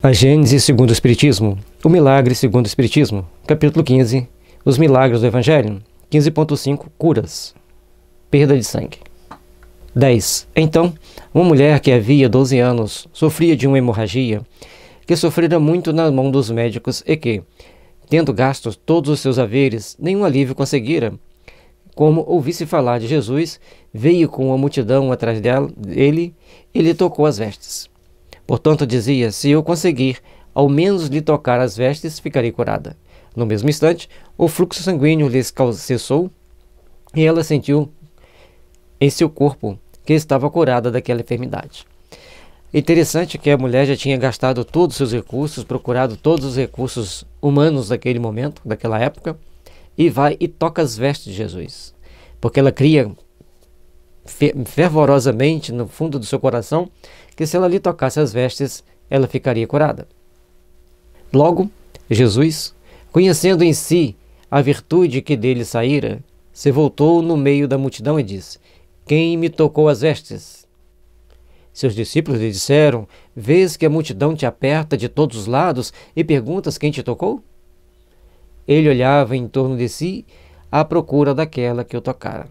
A Gênese segundo o Espiritismo, o milagre segundo o Espiritismo, capítulo 15, os milagres do Evangelho, 15.5, curas, perda de sangue. 10. Então, uma mulher que havia 12 anos sofria de uma hemorragia, que sofrera muito na mão dos médicos e que, tendo gastos todos os seus haveres, nenhum alívio conseguira. Como ouvisse falar de Jesus, veio com uma multidão atrás dele e lhe tocou as vestes. Portanto, dizia, se eu conseguir ao menos lhe tocar as vestes, ficarei curada. No mesmo instante, o fluxo sanguíneo lhe cessou e ela sentiu em seu corpo que estava curada daquela enfermidade. Interessante que a mulher já tinha gastado todos os seus recursos, procurado todos os recursos humanos daquele momento, daquela época, e vai e toca as vestes de Jesus, porque ela cria fervorosamente no fundo do seu coração que se ela lhe tocasse as vestes, ela ficaria curada. Logo, Jesus, conhecendo em si a virtude que dele saíra, se voltou no meio da multidão e disse, quem me tocou as vestes? Seus discípulos lhe disseram, vês que a multidão te aperta de todos os lados e perguntas quem te tocou? Ele olhava em torno de si à procura daquela que o tocara.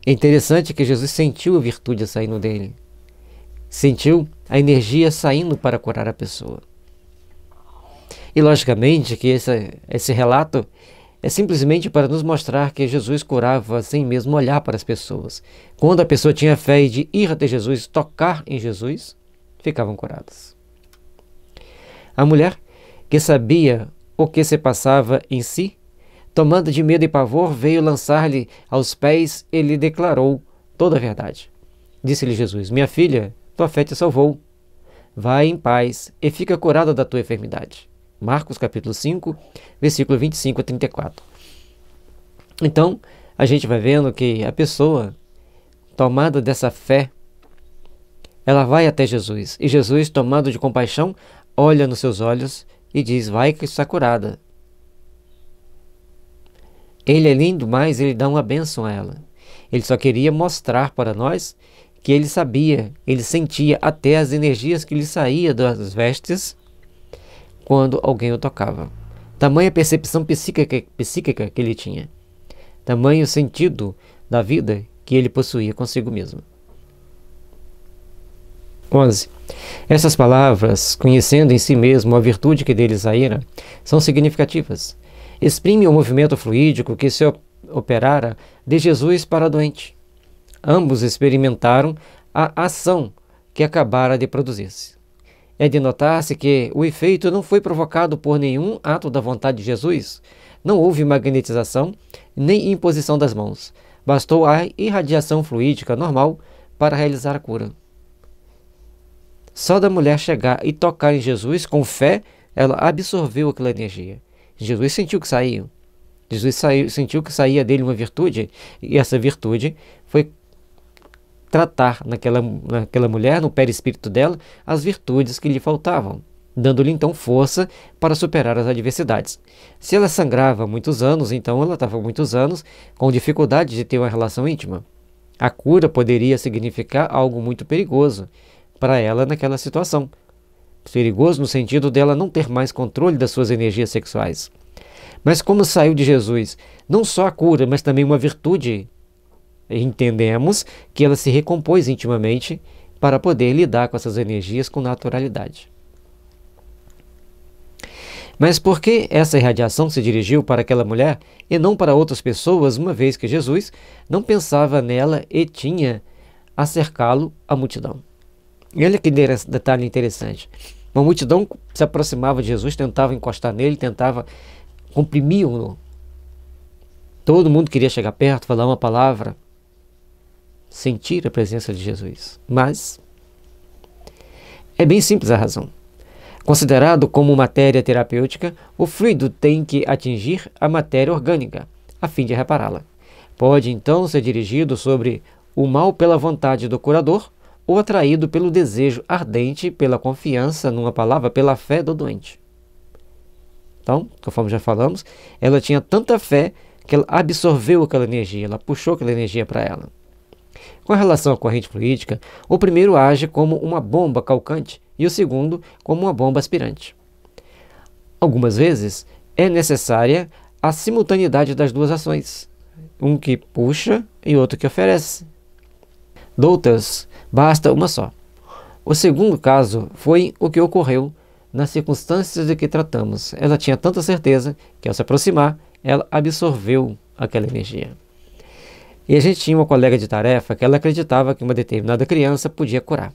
É interessante que Jesus sentiu a virtude saindo dele. Sentiu a energia saindo para curar a pessoa. E logicamente que esse relato é simplesmente para nos mostrar que Jesus curava sem mesmo olhar para as pessoas. Quando a pessoa tinha fé de ir até Jesus, tocar em Jesus, ficavam curadas. A mulher, que sabia o que se passava em si, tomando de medo e pavor, veio lançar-lhe aos pés e lhe declarou toda a verdade. Disse-lhe Jesus, minha filha, tua fé te salvou. Vai em paz e fica curada da tua enfermidade. Marcos capítulo 5, versículo 25 a 34. Então, a gente vai vendo que a pessoa, tomada dessa fé, ela vai até Jesus. E Jesus, tomado de compaixão, olha nos seus olhos e diz, vai que está curada. Ele é lindo, mas ele dá uma bênção a ela. Ele só queria mostrar para nós que ele sabia, ele sentia até as energias que lhe saíam das vestes quando alguém o tocava. Tamanha percepção psíquica que ele tinha. Tamanho sentido da vida que ele possuía consigo mesmo. 11. Essas palavras, conhecendo em si mesmo a virtude que dele saíra, são significativas. Exprime o movimento fluídico que se operara de Jesus para a doente. Ambos experimentaram a ação que acabara de produzir-se. É de notar-se que o efeito não foi provocado por nenhum ato da vontade de Jesus. Não houve magnetização nem imposição das mãos. Bastou a irradiação fluídica normal para realizar a cura. Só da mulher chegar e tocar em Jesus com fé, ela absorveu aquela energia. Jesus sentiu que saía. Sentiu que saía dele uma virtude, e essa virtude foi tratar naquela mulher, no perispírito dela, as virtudes que lhe faltavam, dando-lhe então força para superar as adversidades. Se ela sangrava há muitos anos, então ela estava há muitos anos com dificuldade de ter uma relação íntima. A cura poderia significar algo muito perigoso para ela naquela situação. Perigoso no sentido dela não ter mais controle das suas energias sexuais. Mas como saiu de Jesus não só a cura, mas também uma virtude, entendemos que ela se recompôs intimamente para poder lidar com essas energias com naturalidade. Mas por que essa irradiação se dirigiu para aquela mulher e não para outras pessoas, uma vez que Jesus não pensava nela e tinha a cercá-lo a multidão? E olha que detalhe interessante. Uma multidão se aproximava de Jesus, tentava encostar nele, tentava comprimir-o. Todo mundo queria chegar perto, falar uma palavra, sentir a presença de Jesus. Mas é bem simples a razão. Considerado como matéria terapêutica, o fluido tem que atingir a matéria orgânica, a fim de repará-la. Pode então ser dirigido sobre o mal pela vontade do curador, ou atraído pelo desejo ardente, pela confiança, numa palavra, pela fé do doente. Então, conforme já falamos, ela tinha tanta fé que ela absorveu aquela energia, ela puxou aquela energia para ela. Com relação à corrente fluídica, o primeiro age como uma bomba calcante e o segundo como uma bomba aspirante. Algumas vezes é necessária a simultaneidade das duas ações, um que puxa e outro que oferece. Doutras, basta uma só. O segundo caso foi o que ocorreu nas circunstâncias de que tratamos. Ela tinha tanta certeza que, ao se aproximar, ela absorveu aquela energia. E a gente tinha uma colega de tarefa que ela acreditava que uma determinada criança podia curar.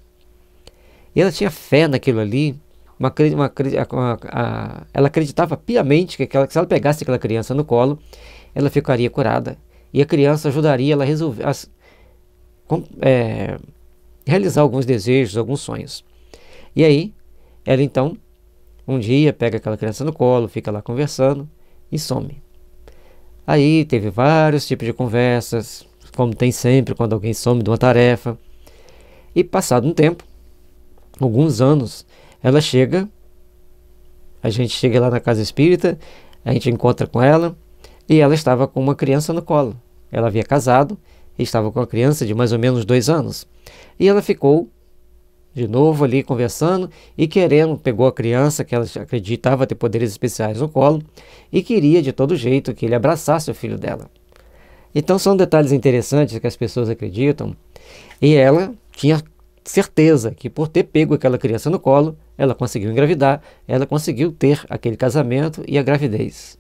E ela tinha fé naquilo ali, ela acreditava piamente que se ela pegasse aquela criança no colo, ela ficaria curada. E a criança ajudaria ela a realizar alguns desejos, alguns sonhos. E aí, ela então, um dia pega aquela criança no colo, fica lá conversando e some. Aí teve vários tipos de conversas, como tem sempre quando alguém some de uma tarefa. E passado um tempo, alguns anos, a gente chega lá na casa espírita, a gente encontra com ela e ela estava com uma criança no colo. Ela havia casado e estava com uma criança de mais ou menos 2 anos. E ela ficou de novo ali conversando e pegou a criança, que ela acreditava ter poderes especiais, no colo e queria de todo jeito que ele abraçasse o filho dela. Então são detalhes interessantes que as pessoas acreditam, e ela tinha certeza que por ter pego aquela criança no colo, ela conseguiu engravidar, ela conseguiu ter aquele casamento e a gravidez.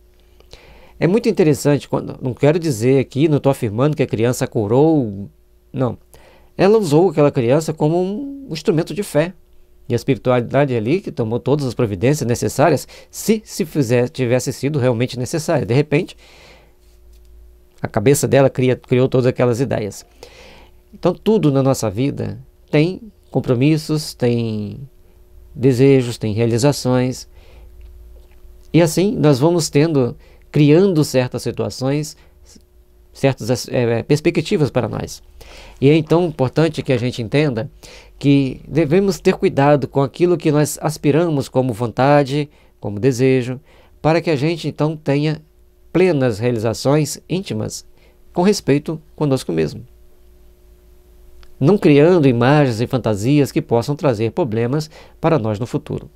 É muito interessante, não quero dizer aqui, não estou afirmando que a criança curou, não. Ela usou aquela criança como um instrumento de fé. E a espiritualidade ali que tomou todas as providências necessárias, se tivesse sido realmente necessária. De repente, a cabeça dela criou todas aquelas ideias. Então tudo na nossa vida tem compromissos, tem desejos, tem realizações. E assim nós vamos criando certas situações, certas perspectivas para nós. E é então importante que a gente entenda que devemos ter cuidado com aquilo que nós aspiramos como vontade, como desejo, para que a gente então tenha plenas realizações íntimas com respeito conosco mesmo. Não criando imagens e fantasias que possam trazer problemas para nós no futuro.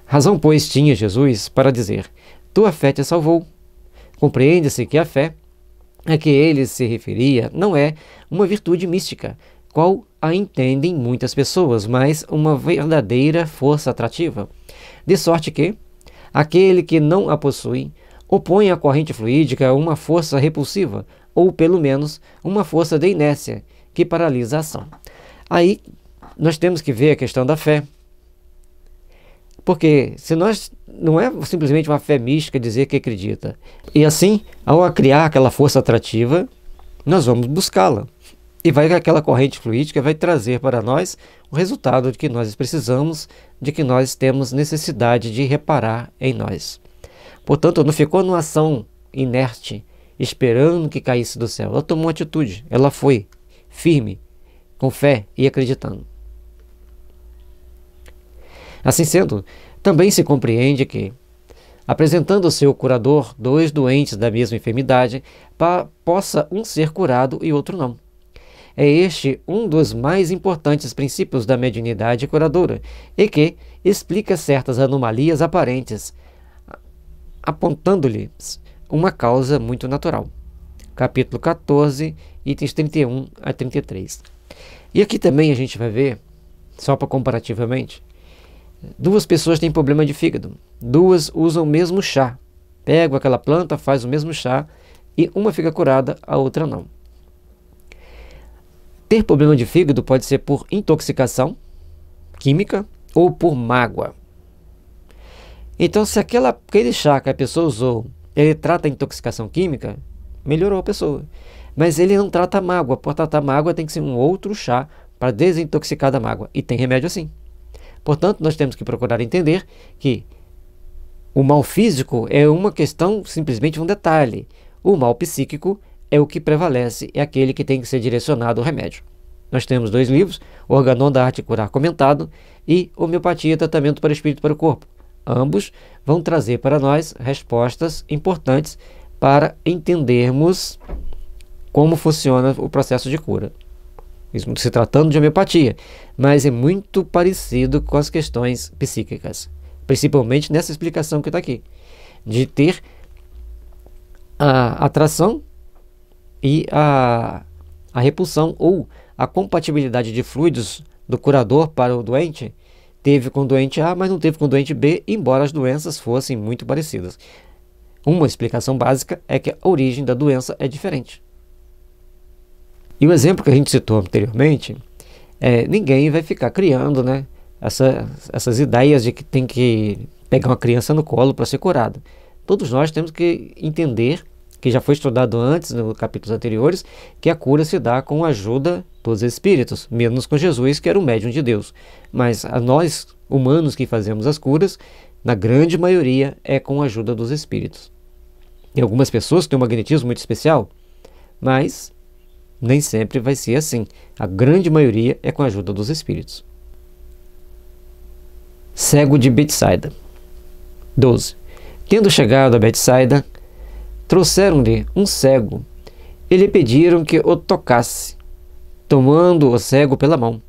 Razão, pois, tinha Jesus para dizer: tua fé te salvou. Compreende-se que a fé a que ele se referia não é uma virtude mística, qual a entendem muitas pessoas, mas uma verdadeira força atrativa, de sorte que aquele que não a possui opõe à corrente fluídica uma força repulsiva, ou pelo menos uma força de inércia, que paralisa a ação. Aí nós temos que ver a questão da fé. Porque se nós não é simplesmente uma fé mística dizer que acredita. E assim, ao criar aquela força atrativa, nós vamos buscá-la. E aquela corrente fluídica vai trazer para nós o resultado de que nós precisamos, de que nós temos necessidade de reparar em nós. Portanto, não ficou numa ação inerte, esperando que caísse do céu. Ela tomou uma atitude, ela foi firme, com fé e acreditando. Assim sendo, também se compreende que, apresentando ao seu curador 2 doentes da mesma enfermidade, possa um ser curado e outro não. É este um dos mais importantes princípios da mediunidade curadora, e que explica certas anomalias aparentes, apontando-lhes uma causa muito natural. Capítulo 14, itens 31 a 33. E aqui também a gente vai ver, só para comparativamente, 2 pessoas têm problema de fígado, 2 usam o mesmo chá, pegam aquela planta, faz o mesmo chá, e uma fica curada, a outra não. Ter problema de fígado pode ser por intoxicação química ou por mágoa. Então, se aquele chá que a pessoa usou, ele trata a intoxicação química, melhorou a pessoa. Mas ele não trata a mágoa. Por tratar a mágoa tem que ser um outro chá para desintoxicar da mágoa. E tem remédio assim. Portanto, nós temos que procurar entender que o mal físico é uma questão, simplesmente um detalhe. O mal psíquico é o que prevalece, é aquele que tem que ser direcionado ao remédio. Nós temos 2 livros, Organon da Arte de Curar comentado e Homeopatia, Tratamento para o Espírito e para o Corpo. Ambos vão trazer para nós respostas importantes para entendermos como funciona o processo de cura. se tratando de homeopatia, mas é muito parecido com as questões psíquicas, principalmente nessa explicação que está aqui, de ter a atração e a repulsão ou a compatibilidade de fluidos do curador para o doente. Teve com o doente A, mas não teve com o doente B, embora as doenças fossem muito parecidas. Uma explicação básica é que a origem da doença é diferente. E o exemplo que a gente citou anteriormente, ninguém vai ficar criando, né, essas ideias de que tem que pegar uma criança no colo para ser curado. Todos nós temos que entender, que já foi estudado antes, nos capítulos anteriores, que a cura se dá com a ajuda dos espíritos, menos com Jesus, que era o médium de Deus. Mas a nós, humanos que fazemos as curas, na grande maioria é com a ajuda dos espíritos. Tem algumas pessoas que têm um magnetismo muito especial, mas nem sempre vai ser assim. A grande maioria é com a ajuda dos espíritos. Cego de Betsaida. 12. Tendo chegado a Betsaida, trouxeram-lhe um cego e lhe pediram que o tocasse. Tomando o cego pela mão,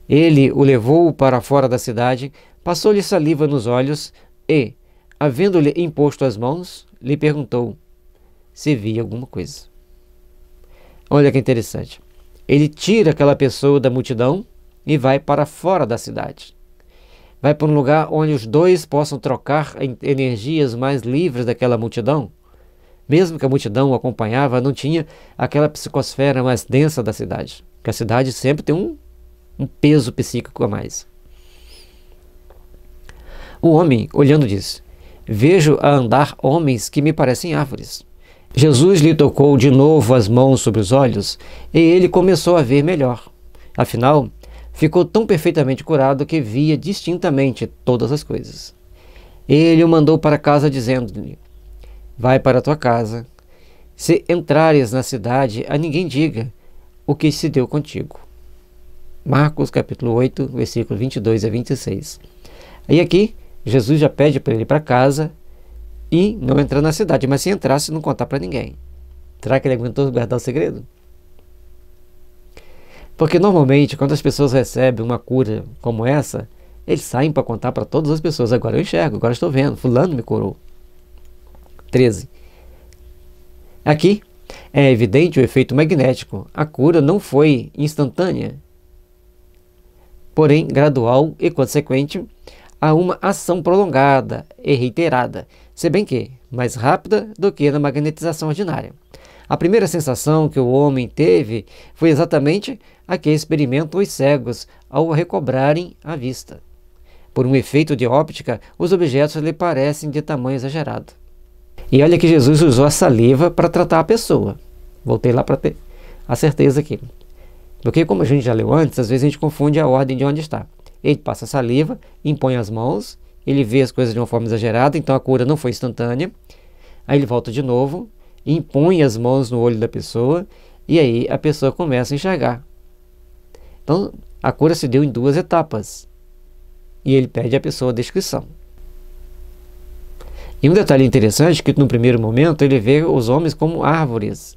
ele o levou para fora da cidade, passou-lhe saliva nos olhos e, havendo-lhe imposto as mãos, lhe perguntou se via alguma coisa. Olha que interessante. Ele tira aquela pessoa da multidão e vai para fora da cidade. Vai para um lugar onde os dois possam trocar energias mais livres daquela multidão. Mesmo que a multidão o acompanhava, não tinha aquela psicosfera mais densa da cidade. Porque a cidade sempre tem um peso psíquico a mais. O homem, olhando, disse: vejo a andar homens que me parecem árvores. Jesus lhe tocou de novo as mãos sobre os olhos e ele começou a ver melhor. Afinal, ficou tão perfeitamente curado que via distintamente todas as coisas. Ele o mandou para casa, dizendo-lhe: vai para a tua casa. Se entrares na cidade, a ninguém diga o que se deu contigo. Marcos capítulo 8, versículo 22 a 26. E aqui, Jesus já pede para ele ir para casa e não entrar na cidade, mas se entrasse, não contar para ninguém. Será que ele aguentou guardar o segredo? Porque normalmente, quando as pessoas recebem uma cura como essa, eles saem para contar para todas as pessoas. Agora eu enxergo, agora eu estou vendo, fulano me curou. 13. Aqui é evidente o efeito magnético. A cura não foi instantânea, porém gradual e consequente a uma ação prolongada e reiterada, se bem que mais rápida do que na magnetização ordinária. A primeira sensação que o homem teve foi exatamente a que experimentam os cegos ao recobrarem a vista. Por um efeito de óptica, os objetos lhe parecem de tamanho exagerado. E olha que Jesus usou a saliva para tratar a pessoa. Voltei lá para ter a certeza aqui. Porque como a gente já leu antes, às vezes a gente confunde a ordem de onde está. Ele passa a saliva, impõe as mãos, ele vê as coisas de uma forma exagerada, então a cura não foi instantânea. Aí ele volta de novo, impõe as mãos no olho da pessoa, e aí a pessoa começa a enxergar. Então a cura se deu em 2 etapas. E ele pede à pessoa a descrição. E um detalhe interessante é que no primeiro momento ele vê os homens como árvores.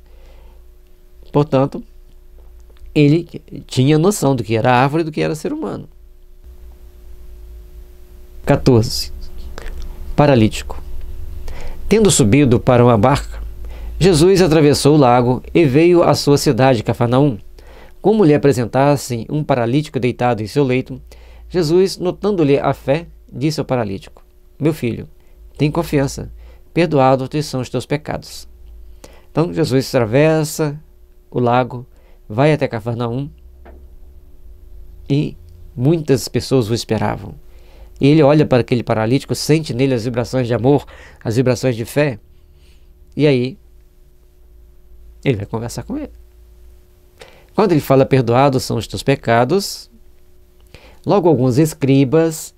Portanto, ele tinha noção do que era árvore e do que era ser humano. 14. Paralítico. Tendo subido para uma barca, Jesus atravessou o lago e veio à sua cidade, Cafarnaum. Como lhe apresentassem um paralítico deitado em seu leito, Jesus, notando-lhe a fé, disse ao paralítico: meu filho, tem confiança, perdoados são os teus pecados. Então Jesus atravessa o lago, vai até Cafarnaum e muitas pessoas o esperavam. E ele olha para aquele paralítico, sente nele as vibrações de amor, as vibrações de fé, e aí ele vai conversar com ele. Quando ele fala perdoados são os teus pecados, logo alguns escribas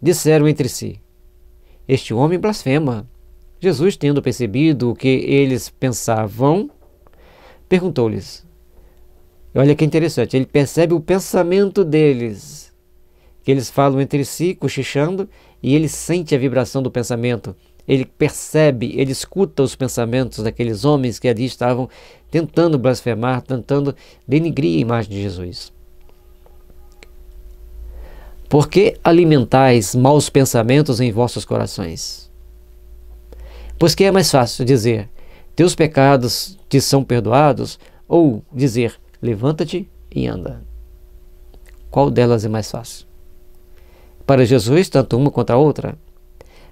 disseram entre si: este homem blasfema. Jesus, tendo percebido o que eles pensavam, perguntou-lhes. Olha que interessante, ele percebe o pensamento deles, que eles falam entre si, cochichando, e ele sente a vibração do pensamento. ele percebe, ele escuta os pensamentos daqueles homens que ali estavam tentando blasfemar, tentando denigrir a imagem de Jesus. Por que alimentais maus pensamentos em vossos corações? Pois que é mais fácil dizer, teus pecados te são perdoados, ou dizer, levanta-te e anda. Qual delas é mais fácil? Para Jesus, tanto uma quanto a outra.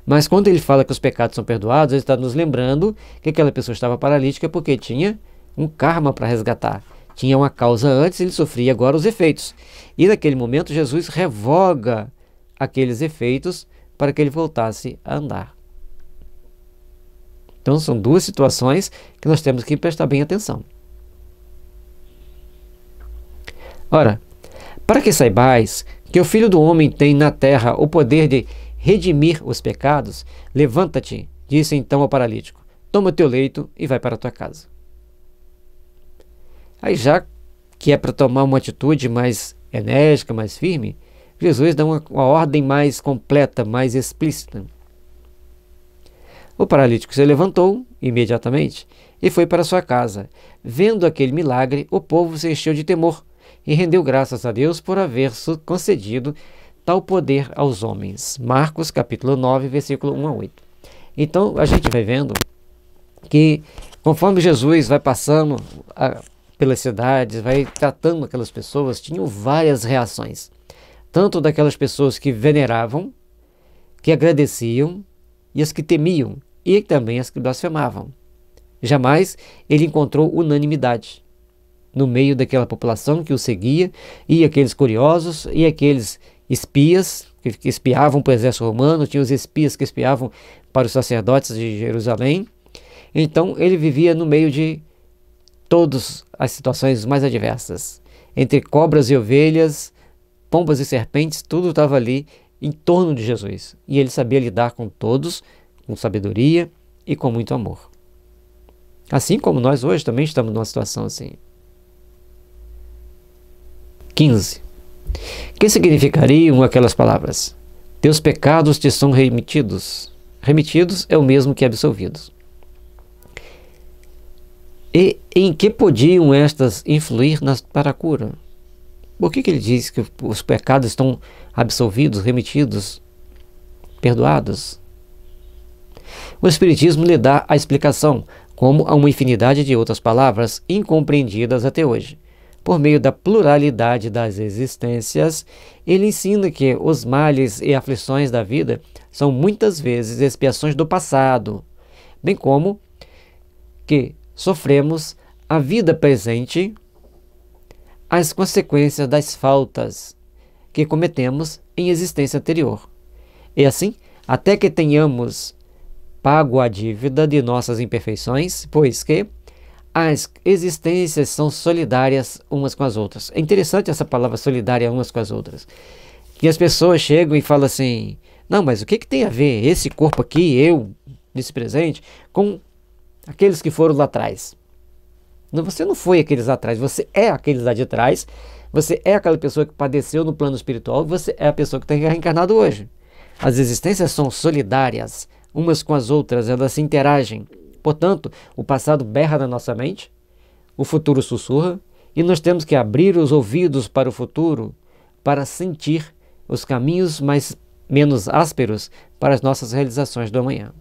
Mas quando ele fala que os pecados são perdoados, ele está nos lembrando que aquela pessoa estava paralítica porque tinha um karma para resgatar. Tinha uma causa antes, ele sofria agora os efeitos. E naquele momento Jesus revoga aqueles efeitos para que ele voltasse a andar. Então são duas situações que nós temos que prestar bem atenção. Ora, para que saibais que o Filho do Homem tem na terra o poder de redimir os pecados, levanta-te, disse então ao paralítico, toma o teu leito e vai para a tua casa. Aí já que é para tomar uma atitude mais enérgica, mais firme, Jesus dá uma ordem mais completa, mais explícita. O paralítico se levantou imediatamente e foi para sua casa. Vendo aquele milagre, o povo se encheu de temor e rendeu graças a Deus por haver concedido tal poder aos homens. Marcos capítulo 9, versículo 1 a 8. Então a gente vai vendo que conforme Jesus vai passando pelas cidades, vai tratando aquelas pessoas, tinham várias reações. Tanto daquelas pessoas que veneravam, que agradeciam, e as que temiam, e também as que blasfemavam. Jamais ele encontrou unanimidade no meio daquela população que o seguia, e aqueles curiosos, e aqueles espias que espiavam para o exército romano, tinha os espias que espiavam para os sacerdotes de Jerusalém. Então ele vivia no meio de todas as situações mais adversas. Entre cobras e ovelhas, pombas e serpentes, tudo estava ali em torno de Jesus. E ele sabia lidar com todos, com sabedoria e com muito amor. Assim como nós hoje também estamos numa situação assim. 15. Que significariam aquelas palavras? Teus pecados te são remitidos. Remitidos é o mesmo que absolvidos. E em que podiam estas influir para a cura? Por que ele diz que os pecados estão absolvidos, remitidos, perdoados? O Espiritismo lhe dá a explicação, como a uma infinidade de outras palavras incompreendidas até hoje. Por meio da pluralidade das existências, ele ensina que os males e aflições da vida são muitas vezes expiações do passado, bem como que sofremos a vida presente as consequências das faltas que cometemos em existência anterior. E assim, até que tenhamos pago a dívida de nossas imperfeições, pois que as existências são solidárias umas com as outras. É interessante essa palavra solidária umas com as outras. Que as pessoas chegam e falam assim, não, mas o que tem a ver esse corpo aqui, eu, nesse presente, com aqueles que foram lá atrás? Não, você não foi aqueles lá atrás, você é aqueles lá de trás, você é aquela pessoa que padeceu no plano espiritual, você é a pessoa que está reencarnado hoje. As existências são solidárias umas com as outras, elas se interagem. Portanto, o passado berra na nossa mente, o futuro sussurra, e nós temos que abrir os ouvidos para o futuro, para sentir os caminhos menos ásperos para as nossas realizações do amanhã.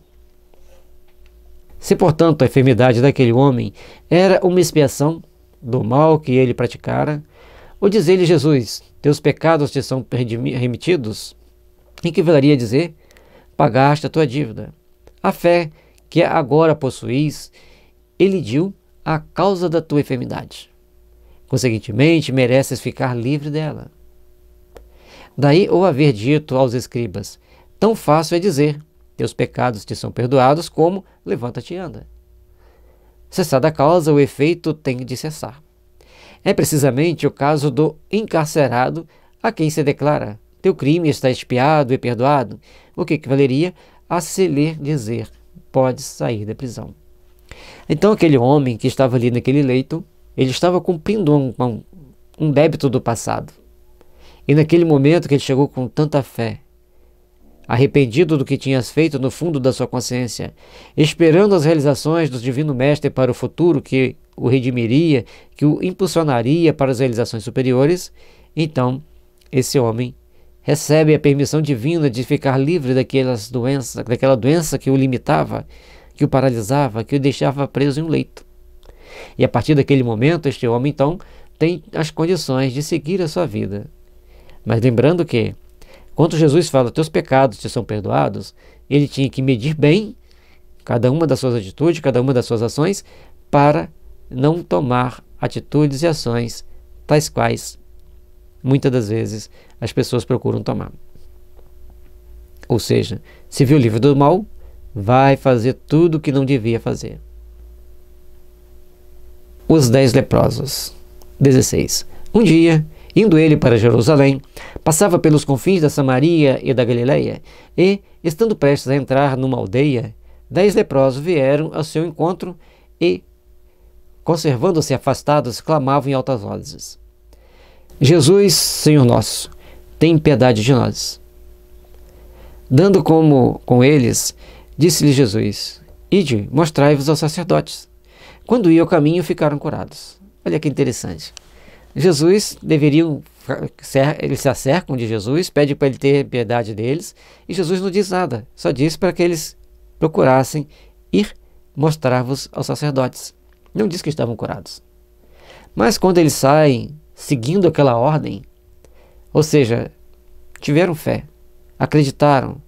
Se, portanto, a enfermidade daquele homem era uma expiação do mal que ele praticara, ou dizer-lhe Jesus, teus pecados te são remitidos, em que valeria dizer, pagaste a tua dívida. A fé que agora possuís, elidiu a causa da tua enfermidade. Consequentemente, mereces ficar livre dela. Daí ou haver dito aos escribas, tão fácil é dizer, teus pecados te são perdoados, como levanta-te e anda. Cessada a causa, o efeito tem de cessar. É precisamente o caso do encarcerado a quem se declara, teu crime está expiado e perdoado, o que valeria a se lhe dizer, pode sair da prisão. Então aquele homem que estava ali naquele leito, ele estava cumprindo um débito do passado. E naquele momento que ele chegou com tanta fé arrependido do que tinhas feito no fundo da sua consciência, esperando as realizações do Divino Mestre para o futuro que o redimiria, que o impulsionaria para as realizações superiores, então esse homem recebe a permissão divina de ficar livre daquela doença que o limitava, que o paralisava, que o deixava preso em um leito. E a partir daquele momento, este homem então tem as condições de seguir a sua vida. Mas lembrando que, quando Jesus fala, teus pecados te são perdoados, ele tinha que medir bem cada uma das suas atitudes, cada uma das suas ações, para não tomar atitudes e ações tais quais muitas das vezes as pessoas procuram tomar. Ou seja, se viu livre do mal, vai fazer tudo o que não devia fazer. Os 10 leprosos. 16. Um dia, indo ele para Jerusalém, passava pelos confins da Samaria e da Galileia, e, estando prestes a entrar numa aldeia, 10 leprosos vieram ao seu encontro e, conservando-se afastados, clamavam em altas vozes: Jesus, Senhor nosso, tem piedade de nós. Dando como com eles, disse-lhe Jesus: Ide, mostrai-vos aos sacerdotes. Quando ia ao caminho, ficaram curados. Olha que interessante. Jesus eles se acercam de Jesus, pede para ele ter piedade deles, e Jesus não diz nada, só diz para que eles procurassem ir mostrar-vos aos sacerdotes. Não diz que estavam curados. Mas quando eles saem seguindo aquela ordem, ou seja, tiveram fé, acreditaram,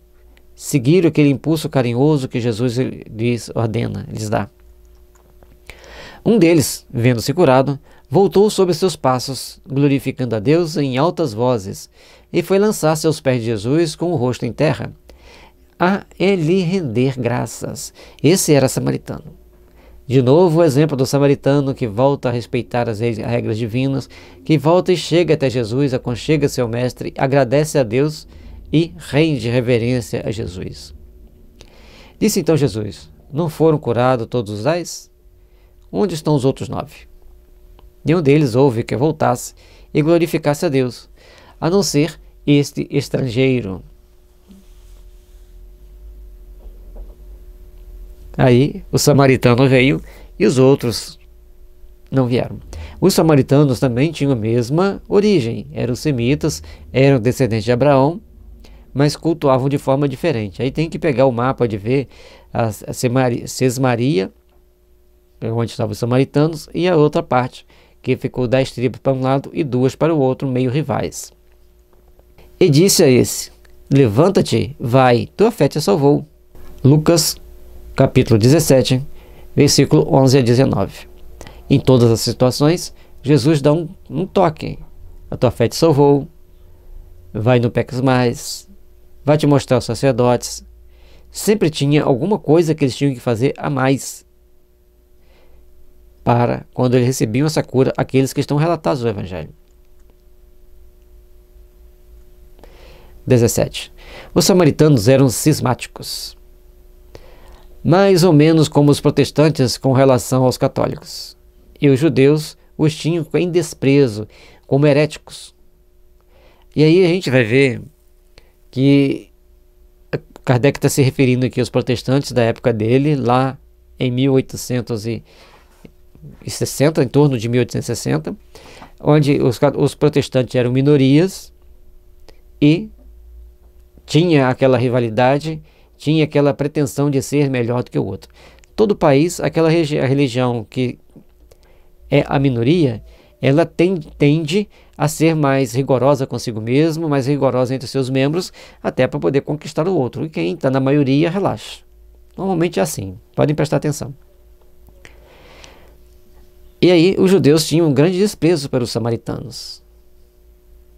seguiram aquele impulso carinhoso que Jesus lhes ordena, lhes dá. Um deles, vendo-se curado, voltou sobre seus passos, glorificando a Deus em altas vozes, e foi lançar-se aos pés de Jesus com o rosto em terra, a ele render graças. Esse era samaritano. De novo o exemplo do samaritano que volta a respeitar as regras divinas, que volta e chega até Jesus, aconchega-se ao mestre, agradece a Deus e rende reverência a Jesus. Disse então Jesus: Não foram curados todos os 10? Onde estão os outros 9? Nenhum deles houve que voltasse e glorificasse a Deus, a não ser este estrangeiro. Aí o samaritano veio e os outros não vieram. Os samaritanos também tinham a mesma origem, eram semitas, eram descendentes de Abraão, mas cultuavam de forma diferente. Aí tem que pegar o mapa de ver a Sesmaria, onde estavam os samaritanos, e a outra parte, que ficou 10 tribos para um lado e 2 para o outro, meio rivais. E disse a esse: Levanta-te, vai, tua fé te salvou. Lucas, capítulo 17, versículo 11 a 19. Em todas as situações, Jesus dá um toque. A tua fé te salvou, vai, não peques mais, vai te mostrar os sacerdotes. Sempre tinha alguma coisa que eles tinham que fazer a mais, para, quando eles recebiam essa cura, aqueles que estão relatados no Evangelho. 17. Os samaritanos eram cismáticos, mais ou menos como os protestantes com relação aos católicos, e os judeus os tinham em desprezo, como heréticos. E aí a gente vai ver que Kardec está se referindo aqui aos protestantes da época dele, lá em 1860, em torno de 1860, onde os protestantes eram minorias e tinha aquela rivalidade, tinha aquela pretensão de ser melhor do que o outro. Todo país, aquela a religião que é a minoria, ela tende a ser mais rigorosa consigo mesmo, mais rigorosa entre seus membros, até para poder conquistar o outro. E quem está na maioria, relaxa. Normalmente é assim, podem prestar atenção. E aí os judeus tinham um grande desprezo para os samaritanos.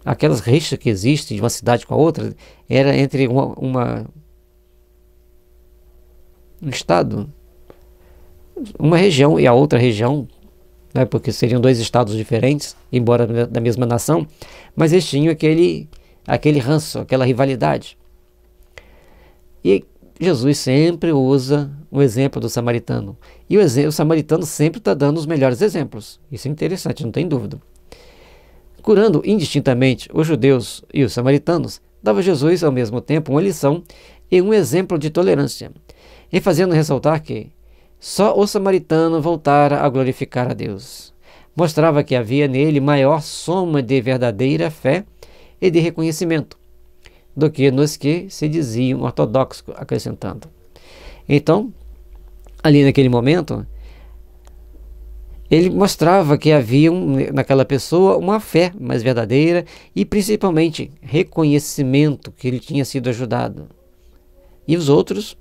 Aquelas rixas que existem de uma cidade com a outra, era entre um estado, uma região e a outra região, né, porque seriam 2 estados diferentes, embora da mesma nação, mas eles tinham aquele ranço, aquela rivalidade. E Jesus sempre usa o exemplo do samaritano. E o samaritano sempre está dando os melhores exemplos. Isso é interessante, não tem dúvida. Curando indistintamente os judeus e os samaritanos, dava Jesus, ao mesmo tempo, uma lição e um exemplo de tolerância, e fazendo ressaltar que só o samaritano voltara a glorificar a Deus. Mostrava que havia nele maior soma de verdadeira fé e de reconhecimento do que nos que se diziam ortodoxos, acrescentando. Então, ali naquele momento, ele mostrava que havia naquela pessoa uma fé mais verdadeira e principalmente reconhecimento que ele tinha sido ajudado. E os outros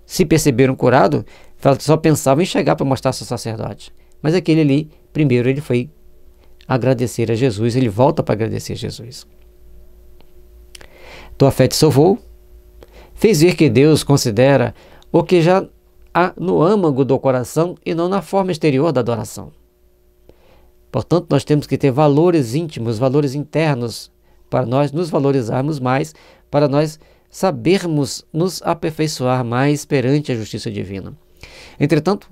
se perceberam curados, só pensavam em chegar para mostrar seu sacerdote. Mas aquele ali, primeiro ele foi agradecer a Jesus, ele volta para agradecer a Jesus. Tua fé te salvou, fez ver que Deus considera o que já há no âmago do coração e não na forma exterior da adoração. Portanto, nós temos que ter valores íntimos, valores internos, para nós nos valorizarmos mais, para nós sabermos nos aperfeiçoar mais perante a justiça divina. Entretanto,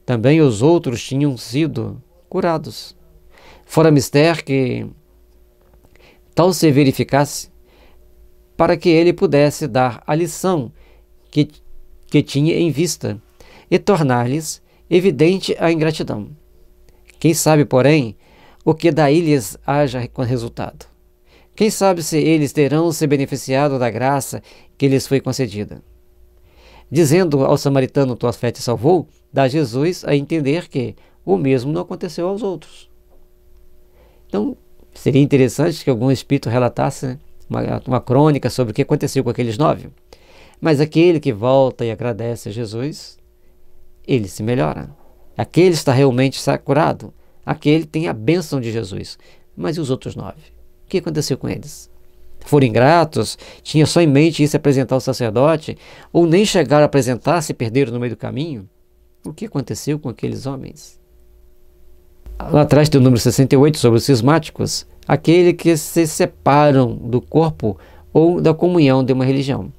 também os outros tinham sido curados. Fora mister que tal se verificasse, para que ele pudesse dar a lição que tinha em vista e tornar-lhes evidente a ingratidão. Quem sabe, porém, o que daí lhes haja com resultado? Quem sabe se eles terão se beneficiado da graça que lhes foi concedida? Dizendo ao samaritano, tua fé te salvou, dá Jesus a entender que o mesmo não aconteceu aos outros. Então, seria interessante que algum espírito relatasse, né, uma crônica sobre o que aconteceu com aqueles 9. Mas aquele que volta e agradece a Jesus, ele se melhora. Aquele está realmente curado. Aquele tem a bênção de Jesus. Mas e os outros 9? O que aconteceu com eles? Foram ingratos? Tinha só em mente ir se apresentar ao sacerdote? Ou nem chegaram a apresentar, se perderam no meio do caminho? O que aconteceu com aqueles homens? Lá atrás tem o número 68 sobre os cismáticos, aquele que se separam do corpo ou da comunhão de uma religião.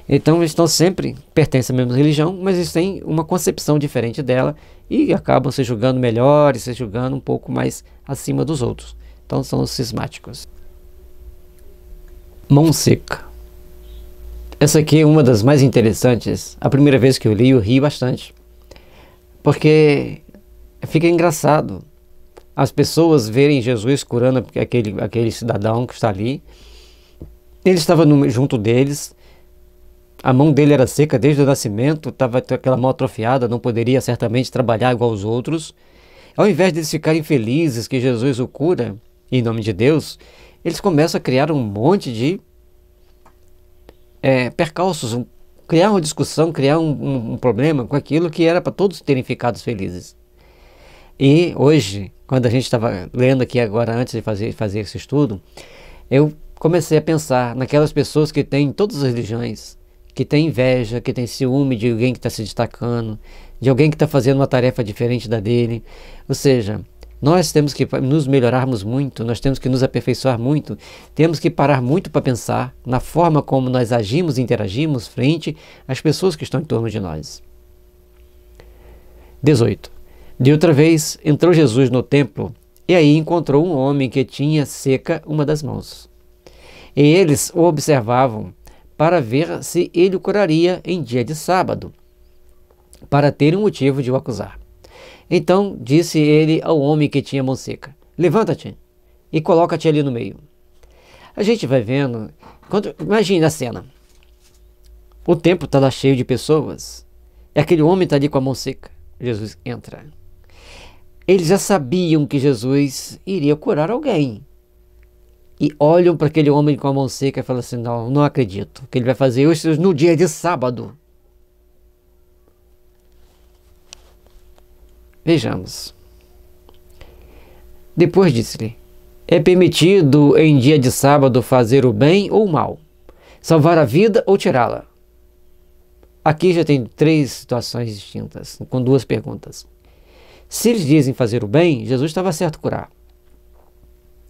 Então eles estão sempre, pertencem à mesma religião, mas eles têm uma concepção diferente dela e acabam se julgando melhores, se julgando um pouco mais acima dos outros. Então são os cismáticos. Mão seca. Essa aqui é uma das mais interessantes. A primeira vez que eu li, eu ri bastante. Porque fica engraçado as pessoas verem Jesus curando aquele cidadão que está ali. Ele estava junto deles. A mão dele era seca desde o nascimento, estava aquela mão atrofiada, não poderia certamente trabalhar igual os outros. Ao invés de eles ficarem felizes que Jesus o cura, em nome de Deus, eles começam a criar um monte de percalços, criar uma discussão, criar um problema com aquilo que era para todos terem ficado felizes. E hoje, quando a gente estava lendo aqui agora, antes de fazer esse estudo, eu comecei a pensar naquelas pessoas que têm todas as religiões, que tem inveja, que tem ciúme de alguém que está se destacando, de alguém que está fazendo uma tarefa diferente da dele. Ou seja, nós temos que nos melhorarmos muito, nós temos que nos aperfeiçoar muito, temos que parar muito para pensar na forma como nós agimos e interagimos frente às pessoas que estão em torno de nós. 18. De outra vez, entrou Jesus no templo e aí encontrou um homem que tinha seca uma das mãos. E eles o observavam para ver se ele o curaria em dia de sábado, para ter um motivo de o acusar. Então disse ele ao homem que tinha mão seca: levanta-te e coloca-te ali no meio. A gente vai vendo, imagine a cena. O templo está lá cheio de pessoas, e aquele homem está ali com a mão seca. Jesus entra. Eles já sabiam que Jesus iria curar alguém. E olham para aquele homem com a mão seca e falam assim: não acredito que ele vai fazer isso no dia de sábado. Vejamos. Depois disse-lhe: é permitido em dia de sábado fazer o bem ou o mal, salvar a vida ou tirá-la? Aqui já tem 3 situações distintas, com 2 perguntas. Se eles dizem fazer o bem, Jesus estava certo curar.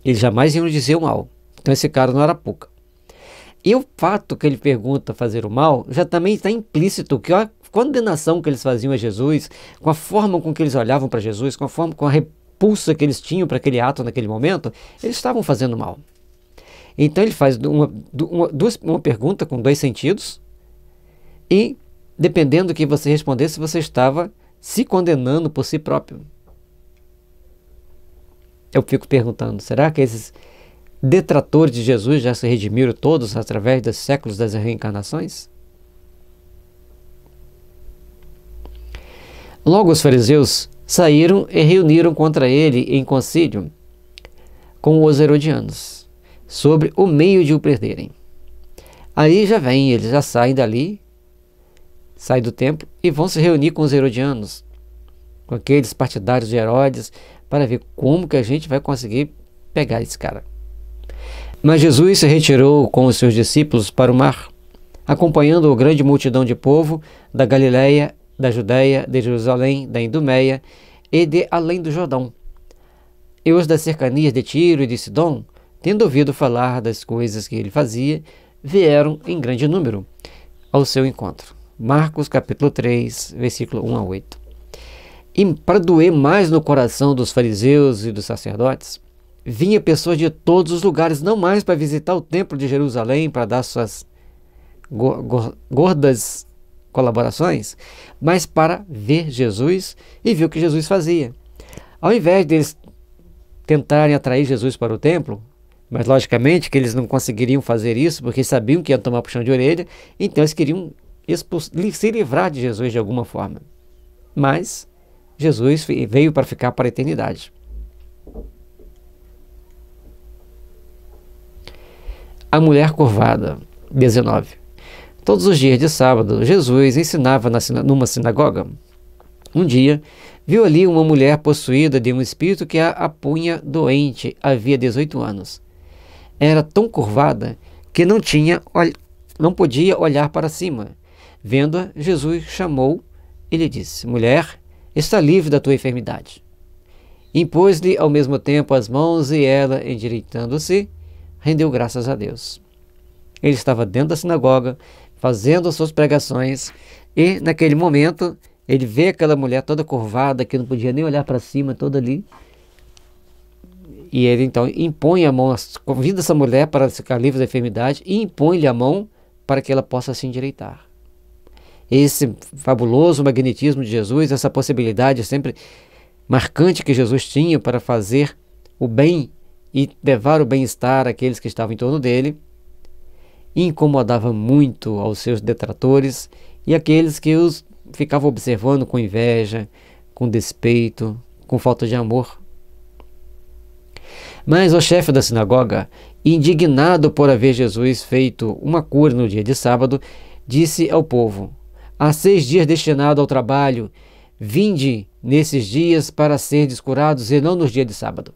Eles jamais iam dizer o mal. Então esse cara não era pouca. E o fato que ele pergunta fazer o mal, já também está implícito que a condenação que eles faziam a Jesus, com a forma com que eles olhavam para Jesus, com a repulsa que eles tinham para aquele ato naquele momento, eles estavam fazendo mal. Então ele faz uma pergunta com dois sentidos e, dependendo do que você respondesse, você estava se condenando por si próprio. Eu fico perguntando, será que esses detratores de Jesus já se redimiram todos através dos séculos das reencarnações? Logo os fariseus saíram e reuniram contra ele em concílio com os herodianos, sobre o meio de o perderem. Aí já vem, eles já saem dali, saem do templo e vão se reunir com os herodianos, com aqueles partidários de Herodes, para ver como que a gente vai conseguir pegar esse cara. Mas Jesus se retirou com os seus discípulos para o mar, acompanhando a grande multidão de povo da Galileia, da Judéia, de Jerusalém, da Idumeia e de além do Jordão. E os das cercanias de Tiro e de Sidom, tendo ouvido falar das coisas que ele fazia, vieram em grande número ao seu encontro. Marcos capítulo 3, versículo 1 a 8. E para doer mais no coração dos fariseus e dos sacerdotes, vinha pessoas de todos os lugares, não mais para visitar o templo de Jerusalém, para dar suas gordas colaborações, mas para ver Jesus e ver o que Jesus fazia. Ao invés deles tentarem atrair Jesus para o templo, mas logicamente que eles não conseguiriam fazer isso, porque sabiam que iam tomar puxão de orelha, então eles queriam se livrar de Jesus de alguma forma. Mas Jesus veio para ficar para a eternidade. A mulher curvada, 19. Todos os dias de sábado, Jesus ensinava numa sinagoga. Um dia, viu ali uma mulher possuída de um espírito que a punha doente havia 18 anos. Era tão curvada que não podia olhar para cima. Vendo-a, Jesus chamou e lhe disse: mulher, está livre da tua enfermidade. Impôs-lhe ao mesmo tempo as mãos e ela, endireitando-se, rendeu graças a Deus. Ele estava dentro da sinagoga, fazendo as suas pregações, e naquele momento ele vê aquela mulher toda curvada, que não podia nem olhar para cima, toda ali, e ele então impõe a mão, convida essa mulher para ficar livre da enfermidade e impõe-lhe a mão para que ela possa se endireitar. Esse fabuloso magnetismo de Jesus, essa possibilidade sempre marcante que Jesus tinha para fazer o bem e levar o bem-estar àqueles que estavam em torno dele, incomodava muito aos seus detratores e aqueles que os ficavam observando com inveja, com despeito, com falta de amor. Mas o chefe da sinagoga, indignado por haver Jesus feito uma cura no dia de sábado, disse ao povo: há 6 dias destinados ao trabalho, vinde nesses dias para serdes curados e não nos dias de sábado.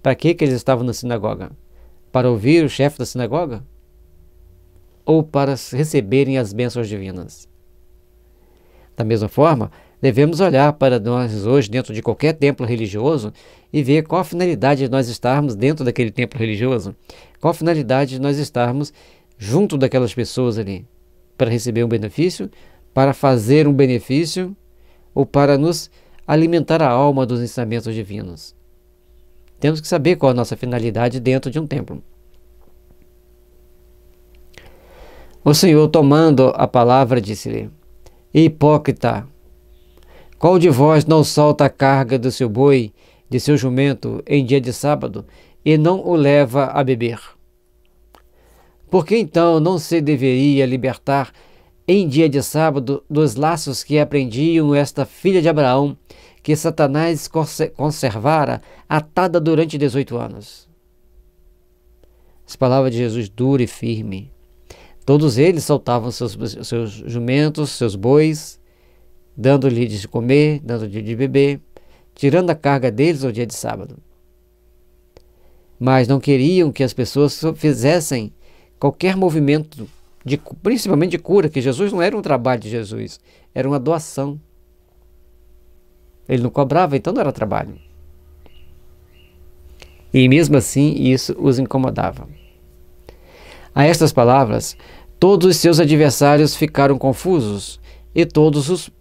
Para que eles estavam na sinagoga? Para ouvir o chefe da sinagoga? Ou para receberem as bênçãos divinas? Da mesma forma, devemos olhar para nós hoje dentro de qualquer templo religioso e ver qual a finalidade de nós estarmos dentro daquele templo religioso, qual a finalidade de nós estarmos junto daquelas pessoas ali, para receber um benefício, para fazer um benefício ou para nos alimentar a alma dos ensinamentos divinos. Temos que saber qual a nossa finalidade dentro de um templo. O Senhor, tomando a palavra, disse-lhe: hipócrita, qual de vós não solta a carga do seu boi, de seu jumento, em dia de sábado, e não o leva a beber? Porque então não se deveria libertar em dia de sábado dos laços que aprendiam esta filha de Abraão, que Satanás conservara atada durante 18 anos? As palavras de Jesus dura e firme. Todos eles soltavam seus jumentos, seus bois, dando-lhe de comer, dando-lhe de beber, tirando a carga deles ao dia de sábado. Mas não queriam que as pessoas fizessem qualquer movimento, principalmente de cura, que Jesus não era um trabalho de Jesus, era uma doação. Ele não cobrava, então não era trabalho. E mesmo assim isso os incomodava. A estas palavras, todos os seus adversários ficaram confusos e